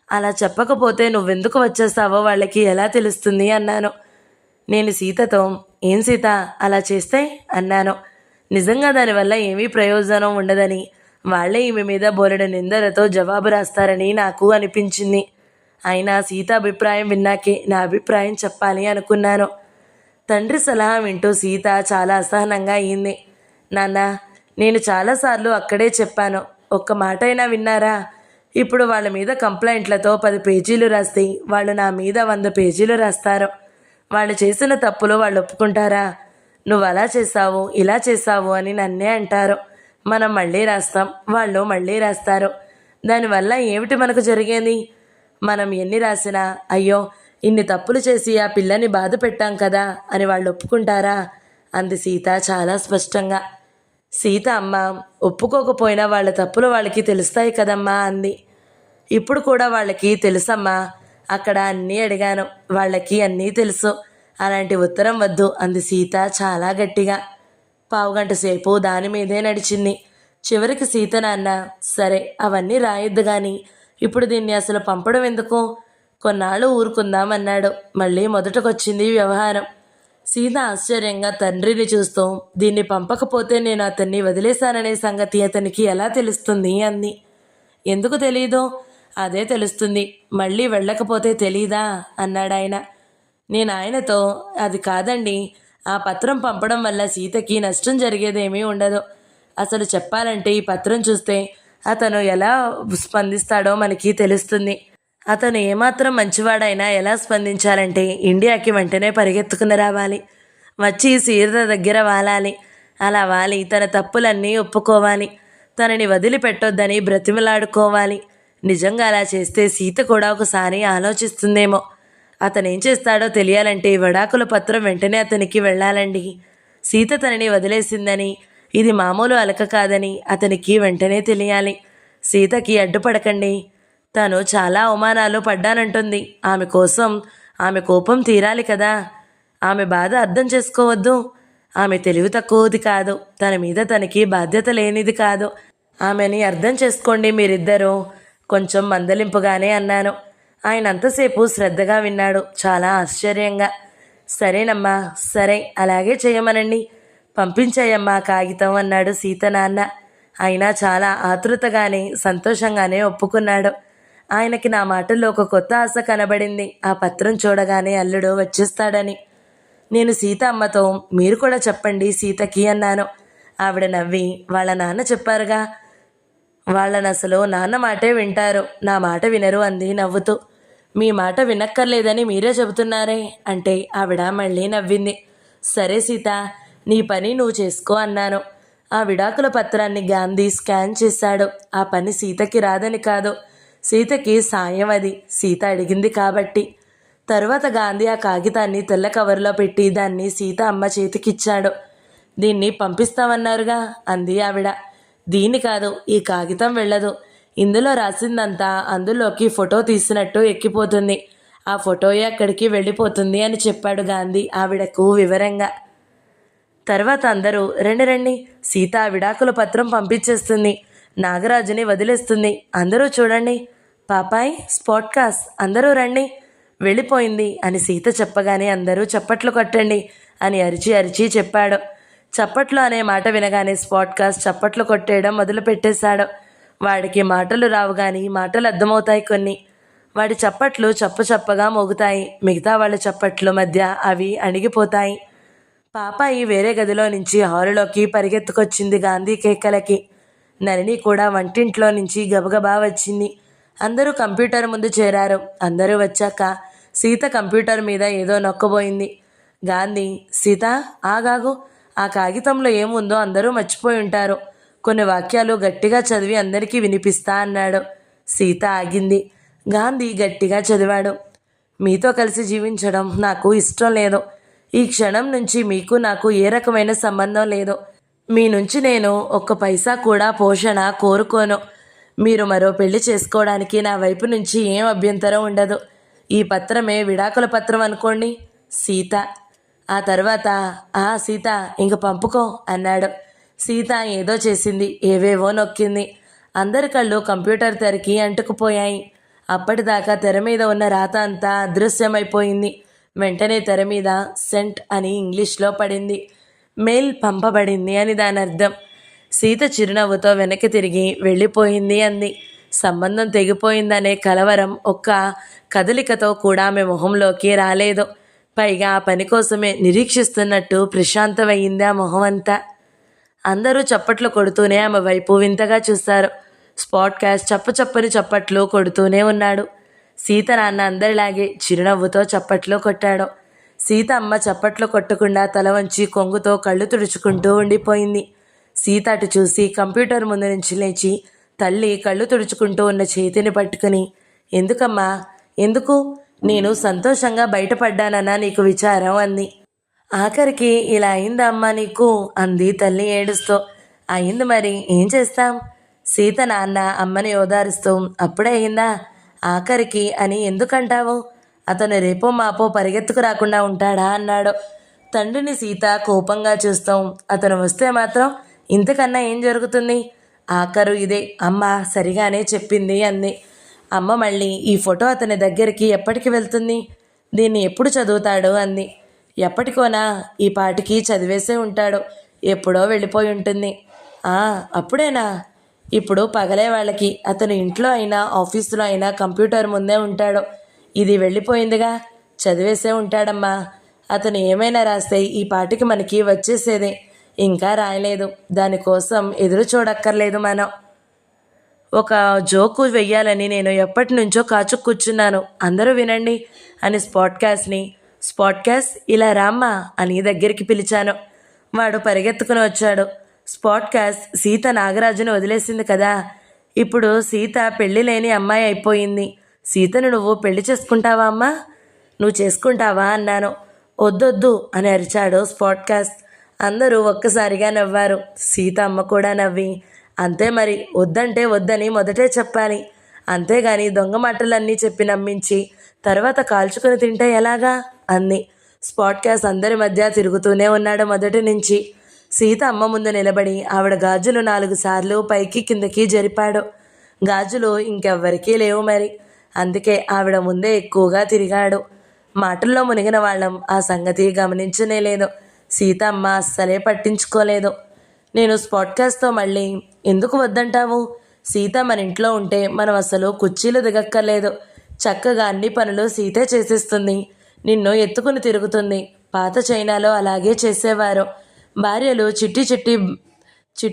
అలా చెప్పకపోతే నువ్వెందుకు వచ్చేస్తావో వాళ్ళకి ఎలా తెలుస్తుంది అన్నాను. నేను సీతతో, ఏం సీత అలా చేస్తే అన్నాను. నిజంగా దానివల్ల ఏమీ ప్రయోజనం ఉండదని, వాళ్లే ఈమె మీద బోలెడు నిందలతో జవాబు రాస్తారని నాకు అనిపించింది. అయినా సీత అభిప్రాయం విన్నాకే నా అభిప్రాయం చెప్పాలి అనుకున్నాను. తండ్రి సలహా వింటూ సీత చాలా అసహనంగా అయింది. నాన్న, నేను చాలాసార్లు అక్కడే చెప్పాను, ఒక్క మాటైనా విన్నారా? ఇప్పుడు వాళ్ళ మీద కంప్లైంట్లతో 10 పేజీలు రాస్తే వాళ్ళు నా మీద 100 పేజీలు రాస్తారు. వాళ్ళు చేసిన తప్పులు వాళ్ళు ఒప్పుకుంటారా? నువ్వు అలా చేసావు ఇలా చేసావు అని నన్నే అంటారు. మనం మళ్ళీ రాస్తాం, వాళ్ళు మళ్ళీ రాస్తారు. దానివల్ల ఏమిటి మనకు జరిగేది? మనం ఎన్ని రాసినా, అయ్యో ఇన్ని తప్పులు చేసి ఆ పిల్లని బాధ పెట్టాం కదా అని వాళ్ళు ఒప్పుకుంటారా? అంది సీత చాలా స్పష్టంగా. సీత అమ్మ, ఒప్పుకోకపోయినా వాళ్ళ తప్పులు వాళ్ళకి తెలుస్తాయి కదమ్మా అంది. ఇప్పుడు కూడా వాళ్ళకి తెలుసమ్మా, అక్కడ అన్నీ అడిగాను, వాళ్ళకి అన్నీ తెలుసు, అలాంటి ఉత్తరం వద్దు అంది సీత చాలా గట్టిగా. పావుగంట సేపు దాని మీదే నడిచింది. చివరికి సీత నాన్న, సరే అవన్నీ రాయొద్దు కానీ ఇప్పుడు దీన్ని అసలు పంపడం ఎందుకు, కొన్నాళ్ళు ఊరుకుందామన్నాడు. మళ్ళీ మొదటకొచ్చింది వ్యవహారం. సీత ఆశ్చర్యంగా తండ్రిని చూస్తూ, దీన్ని పంపకపోతే నేను అతన్ని వదిలేశాననే సంగతి అతనికి ఎలా తెలుస్తుంది అంది. ఎందుకు తెలీదు? అదే తెలుస్తుంది, మళ్ళీ వెళ్ళకపోతే తెలీదా అన్నాడాయన. నేను ఆయనతో, అది కాదండి, ఆ పత్రం పంపడం వల్ల సీతకి నష్టం జరిగేదేమీ ఉండదు. అసలు చెప్పాలంటే ఈ పత్రం చూస్తే అతను ఎలా స్పందిస్తాడో మనకి తెలుస్తుంది. అతను ఏమాత్రం మంచివాడైనా ఎలా స్పందించాలంటే ఇండియాకి వెంటనే పరిగెత్తుకుని రావాలి, వచ్చి సీత దగ్గర వాలాలి, అలా వాలి తన తప్పులన్నీ ఒప్పుకోవాలి, తనని వదిలిపెట్టొద్దని బ్రతిమలాడుకోవాలి. నిజంగా అలా చేస్తే సీత కూడా ఒకసారి ఆలోచిస్తుందేమో. అతనేం చేస్తాడో తెలియాలంటే విడాకుల పత్రం వెంటనే అతనికి వెళ్ళాలండి. సీత తనని వదిలేసిందని, ఇది మామూలు అలక కాదని అతనికి వెంటనే తెలియాలి. సీతకి అడ్డుపడకండి, తను చాలా అవమానాలు పడ్డానంటుంది, ఆమె కోసం ఆమె కోపం తీరాలి కదా, ఆమె బాధ అర్థం చేసుకోవద్దు. ఆమె తెలివి తక్కువది కాదు, తన మీద తనకి బాధ్యత లేనిది కాదు, ఆమెని అర్థం చేసుకోండి మీరిద్దరూ, కొంచెం మందలింపుగానే అన్నాను. ఆయన అంతసేపు శ్రద్ధగా విన్నాడు, చాలా ఆశ్చర్యంగా. సరేనమ్మా, సరే అలాగే చేయమనండి, పంపించాయమ్మా కాగితం అన్నాడు సీత నాన్న. అయినా చాలా ఆతృతగానే సంతోషంగానే ఒప్పుకున్నాడు. ఆయనకి నా మాటల్లో ఒక కొత్త ఆశ కనబడింది, ఆ పత్రం చూడగానే అల్లుడు వచ్చేస్తాడని. నేను సీత అమ్మతో, మీరు కూడా చెప్పండి సీతకి అన్నాను. ఆవిడ నవ్వి, వాళ్ళ నాన్న చెప్పారుగా, వాళ్ళని అసలు నాన్న మాటే వింటారు, నా మాట వినరు అంది నవ్వుతూ. మీ మాట వినక్కర్లేదని మీరే చెబుతున్నారే అంటే ఆవిడ మళ్ళీ నవ్వింది. సరే సీత, నీ పని నువ్వు చేసుకో అన్నాను. ఆ విడాకుల పత్రాన్ని గాంధీ స్కాన్ చేశాడు. ఆ పని సీతకి రాదని కాదు, సీతకి సాయం అది, సీత అడిగింది కాబట్టి. తరువాత గాంధీ ఆ కాగితాన్ని తెల్ల కవర్లో పెట్టి దాన్ని సీత అమ్మ చేతికిచ్చాడు. దీన్ని పంపిస్తామన్నారుగా అంది ఆవిడ. దీన్ని కాదు, ఈ కాగితం వెళ్ళదు, ఇందులో రాసిందంతా అందులోకి ఫోటో తీసినట్టు ఎక్కిపోతుంది, ఆ ఫోటోయే అక్కడికి వెళ్ళిపోతుంది అని చెప్పాడు గాంధీ ఆవిడకు వివరంగా. తర్వాత అందరూ, రండి రండి, సీత విడాకుల పత్రం పంపించేస్తుంది, నాగరాజుని వదిలేస్తుంది, అందరూ చూడండి, పాపాయ్ స్పాట్కాస్ట్, అందరూ రండి, వెళ్ళిపోయింది అని సీత చెప్పగానే అందరూ చప్పట్లు కొట్టండి అని అరిచి అరిచి చెప్పాడు. చప్పట్లు అనే మాట వినగానే స్పాట్కాస్ట్ చప్పట్లు కొట్టేయడం మొదలుపెట్టేశాడు. వాడికి మాటలు రావు కానీ మాటలు అర్థమవుతాయి కొన్ని. వాడి చప్పట్లు చప్పగా మోగుతాయి, మిగతా వాళ్ళ చప్పట్ల మధ్య అవి అణిగిపోతాయి. పాపాయి వేరే గదిలో నుంచి హాలులోకి పరిగెత్తుకొచ్చింది గాంధీ కేకలకి. నళిని కూడా వంటింట్లో నుంచి గబగబా వచ్చింది. అందరూ కంప్యూటర్ ముందు చేరారు. అందరూ వచ్చాక సీత కంప్యూటర్ మీద ఏదో నొక్కబోయింది. గాంధీ, సీత ఆగాగు, ఆ కాగితంలో ఏముందో అందరూ మర్చిపోయి ఉంటారు, కొన్ని వాక్యాలు గట్టిగా చదివి అందరికీ వినిపిస్తా అన్నాడు. సీత ఆగింది. గాంధీ గట్టిగా చదివాడు. మీతో కలిసి జీవించడం నాకు ఇష్టం లేదు, ఈ క్షణం నుంచి మీకు నాకు ఏ రకమైన సంబంధం లేదు, మీ నుంచి నేను ఒక్క పైసా కూడా పోషణ కోరుకోను. మీరు మరో పెళ్లి చేసుకోవడానికి నా వైపు నుంచి ఏం అభ్యంతరం ఉండదు. ఈ పత్రమే విడాకుల పత్రం అనుకోండి. సీత. ఆ తర్వాత సీత ఇంక పంపుకో అన్నాడు. సీత ఏదో చేసింది, ఏవేవో నొక్కింది. అందరి కళ్ళు కంప్యూటర్ తెరకి అంటుకుపోయాయి. అప్పటిదాకా తెర మీద ఉన్న రాత అంతా అదృశ్యమైపోయింది. వెంటనే తెర మీద సెంట్ అని ఇంగ్లీష్లో పడింది. మెయిల్ పంపబడింది అని దాని అర్థం. సీత చిరునవ్వుతో వెనక్కి తిరిగి వెళ్ళిపోయింది అంది. సంబంధం తెగిపోయిందనే కలవరం ఒక్క కదలికతో కూడా ఆమె మొహంలోకి రాలేదు. పైగా ఆ పని కోసమే నిరీక్షిస్తున్నట్టు ప్రశాంతమయ్యింది ఆ మొహం అంతా. అందరూ చప్పట్లు కొడుతూనే ఆమె వైపు వింతగా చూశారు. స్పాట్ క్యాష్ చప్పని చప్పట్లు కొడుతూనే ఉన్నాడు. సీత నాన్న అందరిలాగే చిరునవ్వుతో చప్పట్లు కొట్టాడు. సీత అమ్మ చప్పట్లు కొట్టకుండా తల వంచి కొంగుతో కళ్ళు తుడుచుకుంటూ ఉండిపోయింది. సీత అటు చూసి కంప్యూటర్ ముందు నుంచి లేచి తల్లి కళ్ళు తుడుచుకుంటూ ఉన్న చేతిని పట్టుకుని, ఎందుకమ్మా, ఎందుకు? నేను సంతోషంగా బయటపడ్డానన్నా నీకు విచారం అంది. ఆఖరికి ఇలా అయిందా అమ్మా నీకు అంది తల్లి ఏడుస్తూ. అయింది, మరి ఏం చేస్తాం? సీత నాన్న అమ్మని ఓదారుస్తూ, అప్పుడే అయిందా ఆఖరికి అని ఎందుకంటావు? అతను రేపో మాపో పరిగెత్తుకు రాకుండా ఉంటాడా అన్నాడు. తండ్రిని సీత కోపంగా చూస్తాం. అతను వస్తే మాత్రం ఇంతకన్నా ఏం జరుగుతుంది? ఆఖరు ఇదే, అమ్మ సరిగానే చెప్పింది అంది. అమ్మ మళ్ళీ ఈ ఫోటో అతని దగ్గరికి ఎప్పటికి వెళ్తుంది? దీన్ని ఎప్పుడు చదువుతాడు అంది. ఎప్పటికోనా, ఈ పాటికి చదివేసే ఉంటాడు. ఎప్పుడో వెళ్ళిపోయి ఉంటుంది. అప్పుడేనా? ఇప్పుడు పగలే వాళ్ళకి అతను ఇంట్లో అయినా ఆఫీసులో అయినా కంప్యూటర్ ముందే ఉంటాడు. ఇది వెళ్ళిపోయిందిగా, చదివేసే ఉంటాడమ్మా. అతను ఏమైనా రాస్తే ఈ పాటికి మనకి వచ్చేసేదే. ఇంకా రాయలేదు, దానికోసం ఎదురు చూడక్కర్లేదు మనం. ఒక జోకు వెయ్యాలని నేను ఎప్పటి నుంచో కాచు కూర్చున్నాను. అందరూ వినండి అని స్పాట్ క్యాష్ ఇలా రామ్మా అని దగ్గరికి పిలిచాను. వాడు పరిగెత్తుకుని వచ్చాడు. స్పాట్ క్యాష్ సీత నాగరాజును వదిలేసింది కదా. ఇప్పుడు సీత పెళ్లి లేని అమ్మాయి అయిపోయింది. సీతను నువ్వు పెళ్లి చేసుకుంటావా అమ్మా? నువ్వు చేసుకుంటావా అన్నాను. వద్దొద్దు అని అరిచాడు స్పాట్ క్యాష్. అందరూ ఒక్కసారిగా నవ్వారు. సీత అమ్మ కూడా నవ్వి, అంతే మరి, వద్దంటే వద్దని మొదటే చెప్పాలి. అంతేగాని దొంగ మాటలన్నీ చెప్పి నమ్మించి తర్వాత కాల్చుకొని తింటే ఎలాగా అంది. స్పాట్ క్యాష్ అందరి మధ్య తిరుగుతూనే ఉన్నాడు మొదటి నుంచి. సీత అమ్మ ముందు నిలబడి ఆవిడ గాజులు 4 సార్లు పైకి కిందకి జరిపాడు. గాజులు ఇంకెవ్వరికీ లేవు మరి. అందుకే ఆవిడ ముందే ఎక్కువగా తిరిగాడు. మాటల్లో మునిగిన వాళ్ళం ఆ సంగతి గమనించనే లేదు. సీత అమ్మ అస్సలే పట్టించుకోలేదు. నేను స్పాట్ క్యాష్తో మళ్ళీ, ఎందుకు వద్దంటావు? సీత మన ఇంట్లో ఉంటే మనం అసలు కుర్చీలు దిగక్కర్లేదు. చక్కగా అన్ని పనులు సీతే చేసేస్తుంది. నిన్ను ఎత్తుకుని తిరుగుతుంది. పాత చైనాలో అలాగే చేసేవారు. భార్యలు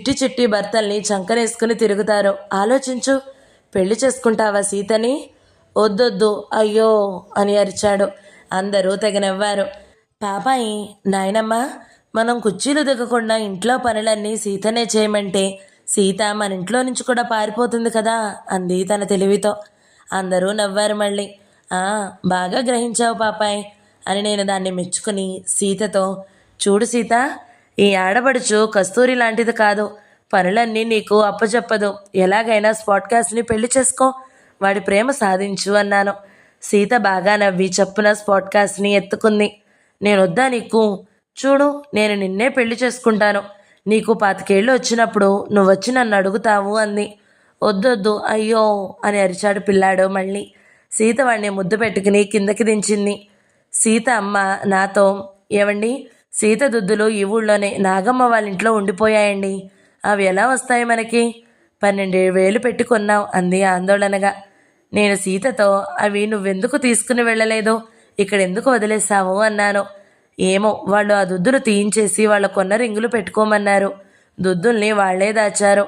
చిట్టి భర్తల్ని చంకనేసుకుని తిరుగుతారు. ఆలోచించు. పెళ్లి చేసుకుంటావా సీతని? వద్దొద్దు, అయ్యో అని అరిచాడు. అందరూ తెగనవ్వారు. పాపాయి, నాయనమ్మ, మనం కుర్చీలు దిగకుండా ఇంట్లో పనులన్నీ సీతనే చేయమంటే సీత మన ఇంట్లో నుంచి కూడా పారిపోతుంది కదా అంది తన తెలివితో. అందరూ నవ్వారు మళ్ళీ. బాగా గ్రహించావు పాపాయ్ అని నేను దాన్ని మెచ్చుకుని సీతతో, చూడు సీత, ఈ ఆడబడుచు కస్తూరి లాంటిది కాదు. పనులన్నీ నీకు అప్పచెప్పదు. ఎలాగైనా స్పాట్ క్యాష్ని పెళ్లి చేసుకో, వాడి ప్రేమ సాధించు అన్నాను. సీత బాగా నవ్వి చప్పున స్పాట్ క్యాష్ని ఎత్తుకుంది. నేనొద్దా నీకు? చూడు, నేను నిన్నే పెళ్లి చేసుకుంటాను. నీకు 25 ఏళ్ళు వచ్చినప్పుడు నువ్వొచ్చి నన్ను అడుగుతావు అంది. వద్దొద్దు, అయ్యో అని అరిచాడు పిల్లాడు మళ్ళీ. సీత వాడిని ముద్దు పెట్టుకుని కిందకి దించింది. సీత అమ్మ నాతో, ఏవండి, సీత దుద్దులు ఈ ఊళ్ళోనే నాగమ్మ వాళ్ళ ఇంట్లో ఉండిపోయాయండి. అవి ఎలా వస్తాయి మనకి? 12,000 పెట్టి కొన్నాం అంది ఆందోళనగా. నేను సీతతో, అవి నువ్వెందుకు తీసుకుని వెళ్ళలేదు, ఇక్కడ ఎందుకు వదిలేసావు అన్నాను. ఏమో, వాళ్ళు ఆ దుద్దులు తీయించేసి వాళ్ళ కొన్న రింగులు పెట్టుకోమన్నారు. దుద్దుల్ని వాళ్లే దాచారు.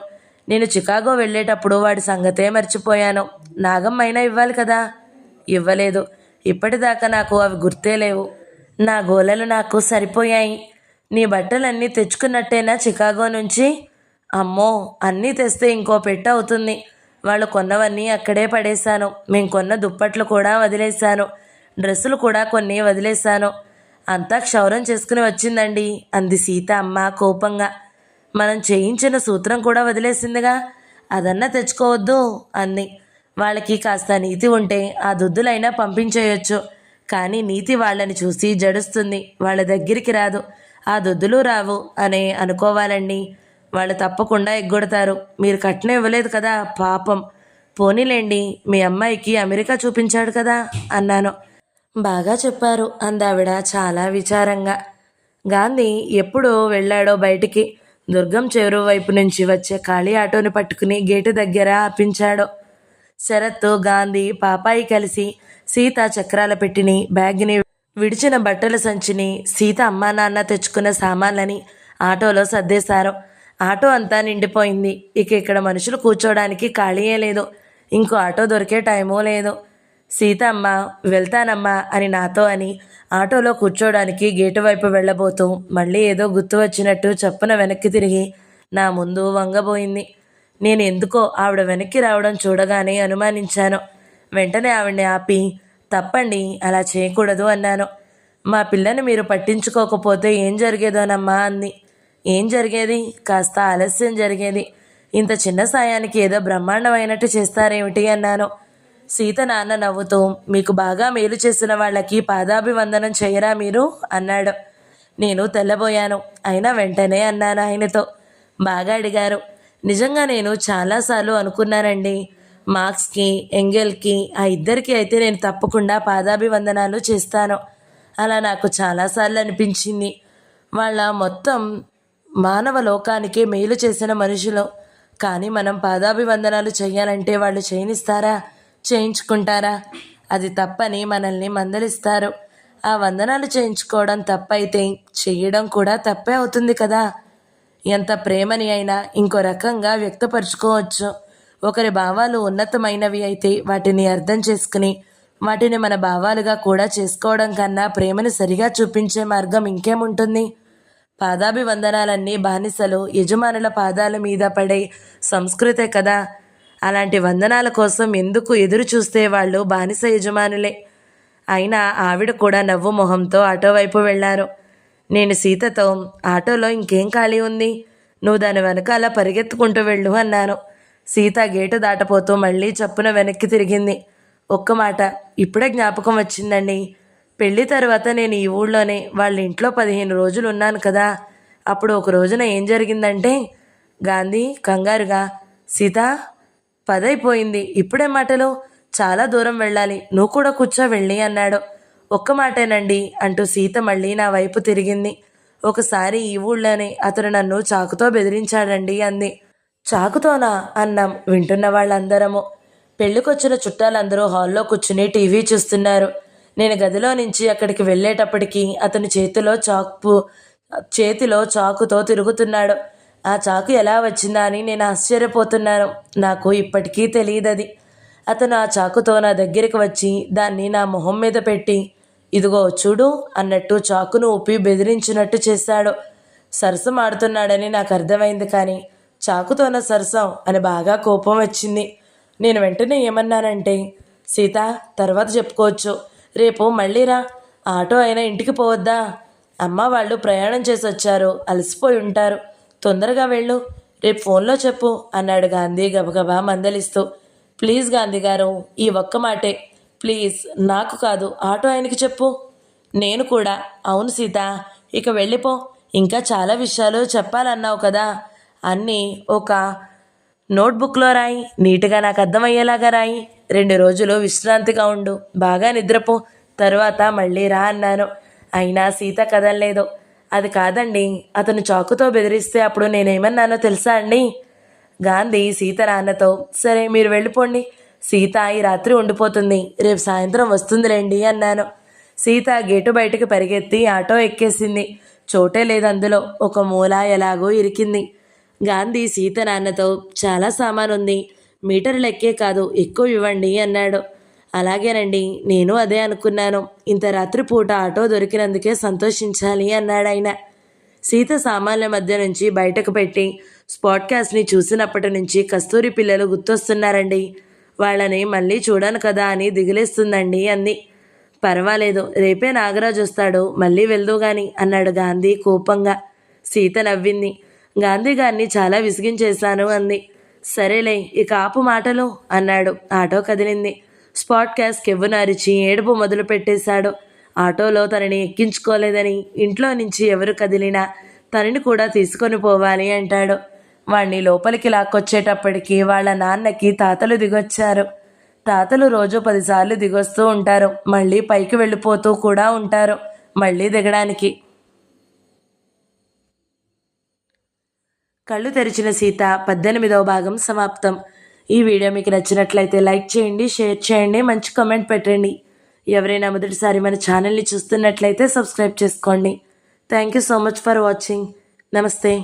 నేను చికాగో వెళ్ళేటప్పుడు వాడి సంగతే మర్చిపోయాను. నాగమ్మైనా ఇవ్వాలి కదా. ఇవ్వలేదు. ఇప్పటిదాకా నాకు అవి గుర్తే లేవు. నా గోలలు నాకు సరిపోయాయి. నీ బట్టలన్నీ తెచ్చుకున్నట్టేనా చికాగో నుంచి? అమ్మో, అన్నీ తెస్తే ఇంకో పెట్ట అవుతుంది. వాళ్ళు కొన్నవన్నీ అక్కడే పడేశాను. మేము కొన్న దుప్పట్లు కూడా వదిలేశాను. డ్రెస్సులు కూడా కొన్ని వదిలేశాను. అంతా క్షౌరం చేసుకుని వచ్చిందండి అంది సీత అమ్మ కోపంగా. మనం చేయించిన సూత్రం కూడా వదిలేసిందిగా, అదన్నా తెచ్చుకోవద్దు అంది. వాళ్ళకి కాస్త నీతి ఉంటే ఆ దుద్దులైనా పంపించేయొచ్చు, కానీ నీతి వాళ్ళని చూసి జడుస్తుంది, వాళ్ళ దగ్గరికి రాదు, ఆ దుద్దులు రావు అనే అనుకోవాలండి. వాళ్ళు తప్పకుండా ఎగ్గొడతారు. మీరు కట్నం ఇవ్వలేదు కదా పాపం. పోనీలేండి, మీ అమ్మాయికి అమెరికా చూపించాడు కదా అన్నాను. బాగా చెప్పారు అందావిడ చాలా విచారంగా. గాంధీ ఎప్పుడు వెళ్ళాడో బయటికి. దుర్గం చెరువు వైపు నుంచి వచ్చే ఖాళీ ఆటోని పట్టుకుని గేటు దగ్గర ఆపించాడు. శరత్, గాంధీ, పాపాయి కలిసి సీత చక్రాల పెట్టిని, బ్యాగ్ని, విడిచిన బట్టల సంచిని, సీత అమ్మా నాన్న తెచ్చుకున్న సామాన్లని ఆటోలో సర్దేశారు. ఆటో అంతా నిండిపోయింది. ఇక ఇక్కడ మనుషులు కూర్చోడానికి ఖాళీయే లేదు. ఇంకో ఆటో దొరికే టైమూ లేదు. సీత అమ్మ వెళ్తానమ్మా అని నాతో అని ఆటోలో కూర్చోడానికి గేటు వైపు వెళ్ళబోతూ మళ్ళీ ఏదో గుర్తు వచ్చినట్టు చప్పున వెనక్కి తిరిగి నా ముందు వంగబోయింది. నేను ఎందుకో ఆవిడ వెనక్కి రావడం చూడగానే అనుమానించాను. వెంటనే ఆవిడని ఆపి, తప్పండి, అలా చేయకూడదు అన్నాను. మా పిల్లని మీరు పట్టించుకోకపోతే ఏం జరిగేదోనమ్మా అంది. ఏం జరిగేది? కాస్త ఆలస్యం జరిగేది. ఇంత చిన్న సాయానికి ఏదో బ్రహ్మాండమైనట్టు చేస్తారేమిటి అన్నాను. సీత నాన్న నవ్వుతూ, మీకు బాగా మేలు చేసిన వాళ్ళకి పాదాభివందనం చేయరా మీరు అన్నాడు. నేను తెల్లబోయాను. అయినా వెంటనే అన్నాను ఆయనతో. బాగా అడిగారు. నిజంగా నేను చాలాసార్లు అనుకున్నానండి, మార్క్స్కి, ఎంగెల్కి, ఆ ఇద్దరికి అయితే నేను తప్పకుండా పాదాభివందనాలు చేస్తాను. అలా నాకు చాలాసార్లు అనిపించింది. వాళ్ళ మొత్తం మానవ లోకానికి మేలు చేసిన మనుషులు. కానీ మనం పాదాభివందనాలు చేయాలంటే వాళ్ళు చేయనిస్తారా, చేయించుకుంటారా? అది తప్పని మనల్ని మందలిస్తారు. ఆ వందనాలు చేయించుకోవడం తప్పైతే చేయడం కూడా తప్పే అవుతుంది కదా. ఎంత ప్రేమని అయినా ఇంకో రకంగా వ్యక్తపరుచుకోవచ్చు. ఒకరి భావాలు ఉన్నతమైనవి అయితే వాటిని అర్థం చేసుకుని వాటిని మన భావాలుగా కూడా చేసుకోవడం కన్నా ప్రేమని సరిగా చూపించే మార్గం ఇంకేముంటుంది? పాదాభివందనాలన్నీ బానిసలు యజమానుల పాదాల మీద పడే సంస్కృతే కదా. అలాంటి వందనాల కోసం ఎందుకు ఎదురు చూస్తే వాళ్ళు బానిస యజమానులే. అయినా ఆవిడ కూడా నవ్వు మొహంతో ఆటో వైపు వెళ్ళారు. నేను సీతతో, ఆటోలో ఇంకేం ఖాళీ ఉంది, నువ్వు దాని వెనకాల పరిగెత్తుకుంటూ వెళ్ళు అన్నాను. సీత గేటు దాటపోతూ మళ్ళీ చప్పున వెనక్కి తిరిగింది. ఒక్క మాట ఇప్పుడే జ్ఞాపకం వచ్చిందండి. పెళ్లి తర్వాత నేను ఈ ఊళ్ళోనే వాళ్ళ ఇంట్లో 15 రోజులు ఉన్నాను కదా. అప్పుడు ఒక రోజున ఏం జరిగిందంటే, గాంధీ కంగారుగా, సీత పదైపోయింది, ఇప్పుడే మాటలు, చాలా దూరం వెళ్ళాలి, నువ్వు కూడా కూర్చో వెళ్ళి అన్నాడు. ఒక్క మాటేనండి అంటూ సీత మళ్ళీ నా వైపు తిరిగింది. ఒకసారి ఈ ఊళ్ళోనే అతను నన్ను చాకుతో బెదిరించాడండి అంది. చాకుతోనా అన్నాం వింటున్న వాళ్ళందరము. పెళ్ళికొచ్చిన చుట్టాలందరూ హాల్లో కూర్చుని టీవీ చూస్తున్నారు. నేను గదిలో నుంచి అక్కడికి వెళ్ళేటప్పటికీ అతని చేతిలో చాకుతో తిరుగుతున్నాడు. ఆ చాకు ఎలా వచ్చిందా అని నేను ఆశ్చర్యపోతున్నాను. నాకు ఇప్పటికీ తెలియదది. అతను ఆ చాకుతో నా దగ్గరికి వచ్చి దాన్ని నా మొహం మీద పెట్టి, ఇదిగో చూడు అన్నట్టు చాకును ఊపి బెదిరించినట్టు చేశాడు. సరసం ఆడుతున్నాడని నాకు అర్థమైంది, కానీ చాకుతోన సరసం అని బాగా కోపం వచ్చింది. నేను వెంటనే ఏమన్నానంటే, సీత తర్వాత చెప్పుకోవచ్చు, రేపు మళ్ళీ రా, ఆటో అయినా ఇంటికి పోవద్దా? అమ్మ వాళ్ళు ప్రయాణం చేసి వచ్చారు, అలసిపోయి ఉంటారు, తొందరగా వెళ్ళు, రేపు ఫోన్లో చెప్పు అన్నాడు గాంధీ గబగబా మందలిస్తూ. ప్లీజ్ గాంధీ గారు, ఈ ఒక్క మాటే ప్లీజ్, నాకు కాదు ఆటో ఆయనకి చెప్పు. నేను కూడా, అవును సీత, ఇక వెళ్ళిపో, ఇంకా చాలా విషయాలు చెప్పాలన్నావు కదా, అన్నీ ఒక నోట్బుక్లో రాయి, నీట్గా నాకు అర్థమయ్యేలాగా రాయి, 2 రోజులు విశ్రాంతిగా ఉండు, బాగా నిద్రపో, తర్వాత మళ్ళీ రా అన్నాను. అయినా సీత కదలలేదు. అది కాదండి, అతను చాకుతో బెదిరిస్తే అప్పుడు నేనేమన్నానో తెలుసా అండి? గాంధీ సీత నాన్నతో, సరే మీరు వెళ్ళిపోండి, సీత ఈ రాత్రి ఉండిపోతుంది, రేపు సాయంత్రం వస్తుందిలేండి అన్నాను. సీత గేటు బయటకు పరిగెత్తి ఆటో ఎక్కేసింది. చోటే లేదు అందులో, ఒక మూల ఎలాగో ఇరికింది. గాంధీ సీత నాన్నతో, చాలా సామాను ఉంది, మీటర్ లెక్కే కాదు, ఎక్కువ ఇవ్వండి అన్నాడు. అలాగేనండి, నేను అదే అనుకున్నాను, ఇంత రాత్రి పూట ఆటో దొరికినందుకే సంతోషించాలి అన్నాడాయన. సీత సామాన్ల మధ్య నుంచి బయటకు పెట్టి స్పాట్కాస్ట్ని చూసినప్పటి నుంచి కస్తూరి పిల్లలు గుర్తొస్తున్నారండి, వాళ్ళని మళ్ళీ చూడను కదా అని దిగులేస్తుందండి అంది. పర్వాలేదు, రేపే నాగరాజు వస్తాడు, మళ్ళీ వెళ్దు గాని అన్నాడు గాంధీ కోపంగా. సీత నవ్వింది. గాంధీ గారిని చాలా విసిగించేశాను అంది. సరేలే ఇక ఆపు మాటలు అన్నాడు. ఆటో కదిలింది. స్పాట్ క్యాష్ కెవ్వున అరిచి ఏడుపు మొదలు పెట్టేశాడు. ఆటోలో తనని ఎక్కించుకోలేదని ఇంట్లో నుంచి ఎవరు కదిలినా తనని కూడా తీసుకొని పోవాలి అంటాడు. వాణ్ణి లోపలికి లాక్కొచ్చేటప్పటికి వాళ్ళ నాన్నకి తాతలు దిగొచ్చారు. తాతలు రోజు 10 సార్లు దిగొస్తూ ఉంటారు. మళ్ళీ పైకి వెళ్ళిపోతూ కూడా ఉంటారు మళ్ళీ దిగడానికి. కళ్ళు తెరిచిన సీత 18వ భాగం సమాప్తం. ఈ వీడియో మీకు నచ్చినట్లయితే లైక్ చేయండి, షేర్ చేయండి, మంచి కామెంట్ పెట్టండి. ఎవరైనా మొదటిసారి మన ఛానల్ని చూస్తున్నట్లయితే సబ్స్క్రైబ్ చేసుకోండి. Thank you so much for watching. నమస్తే.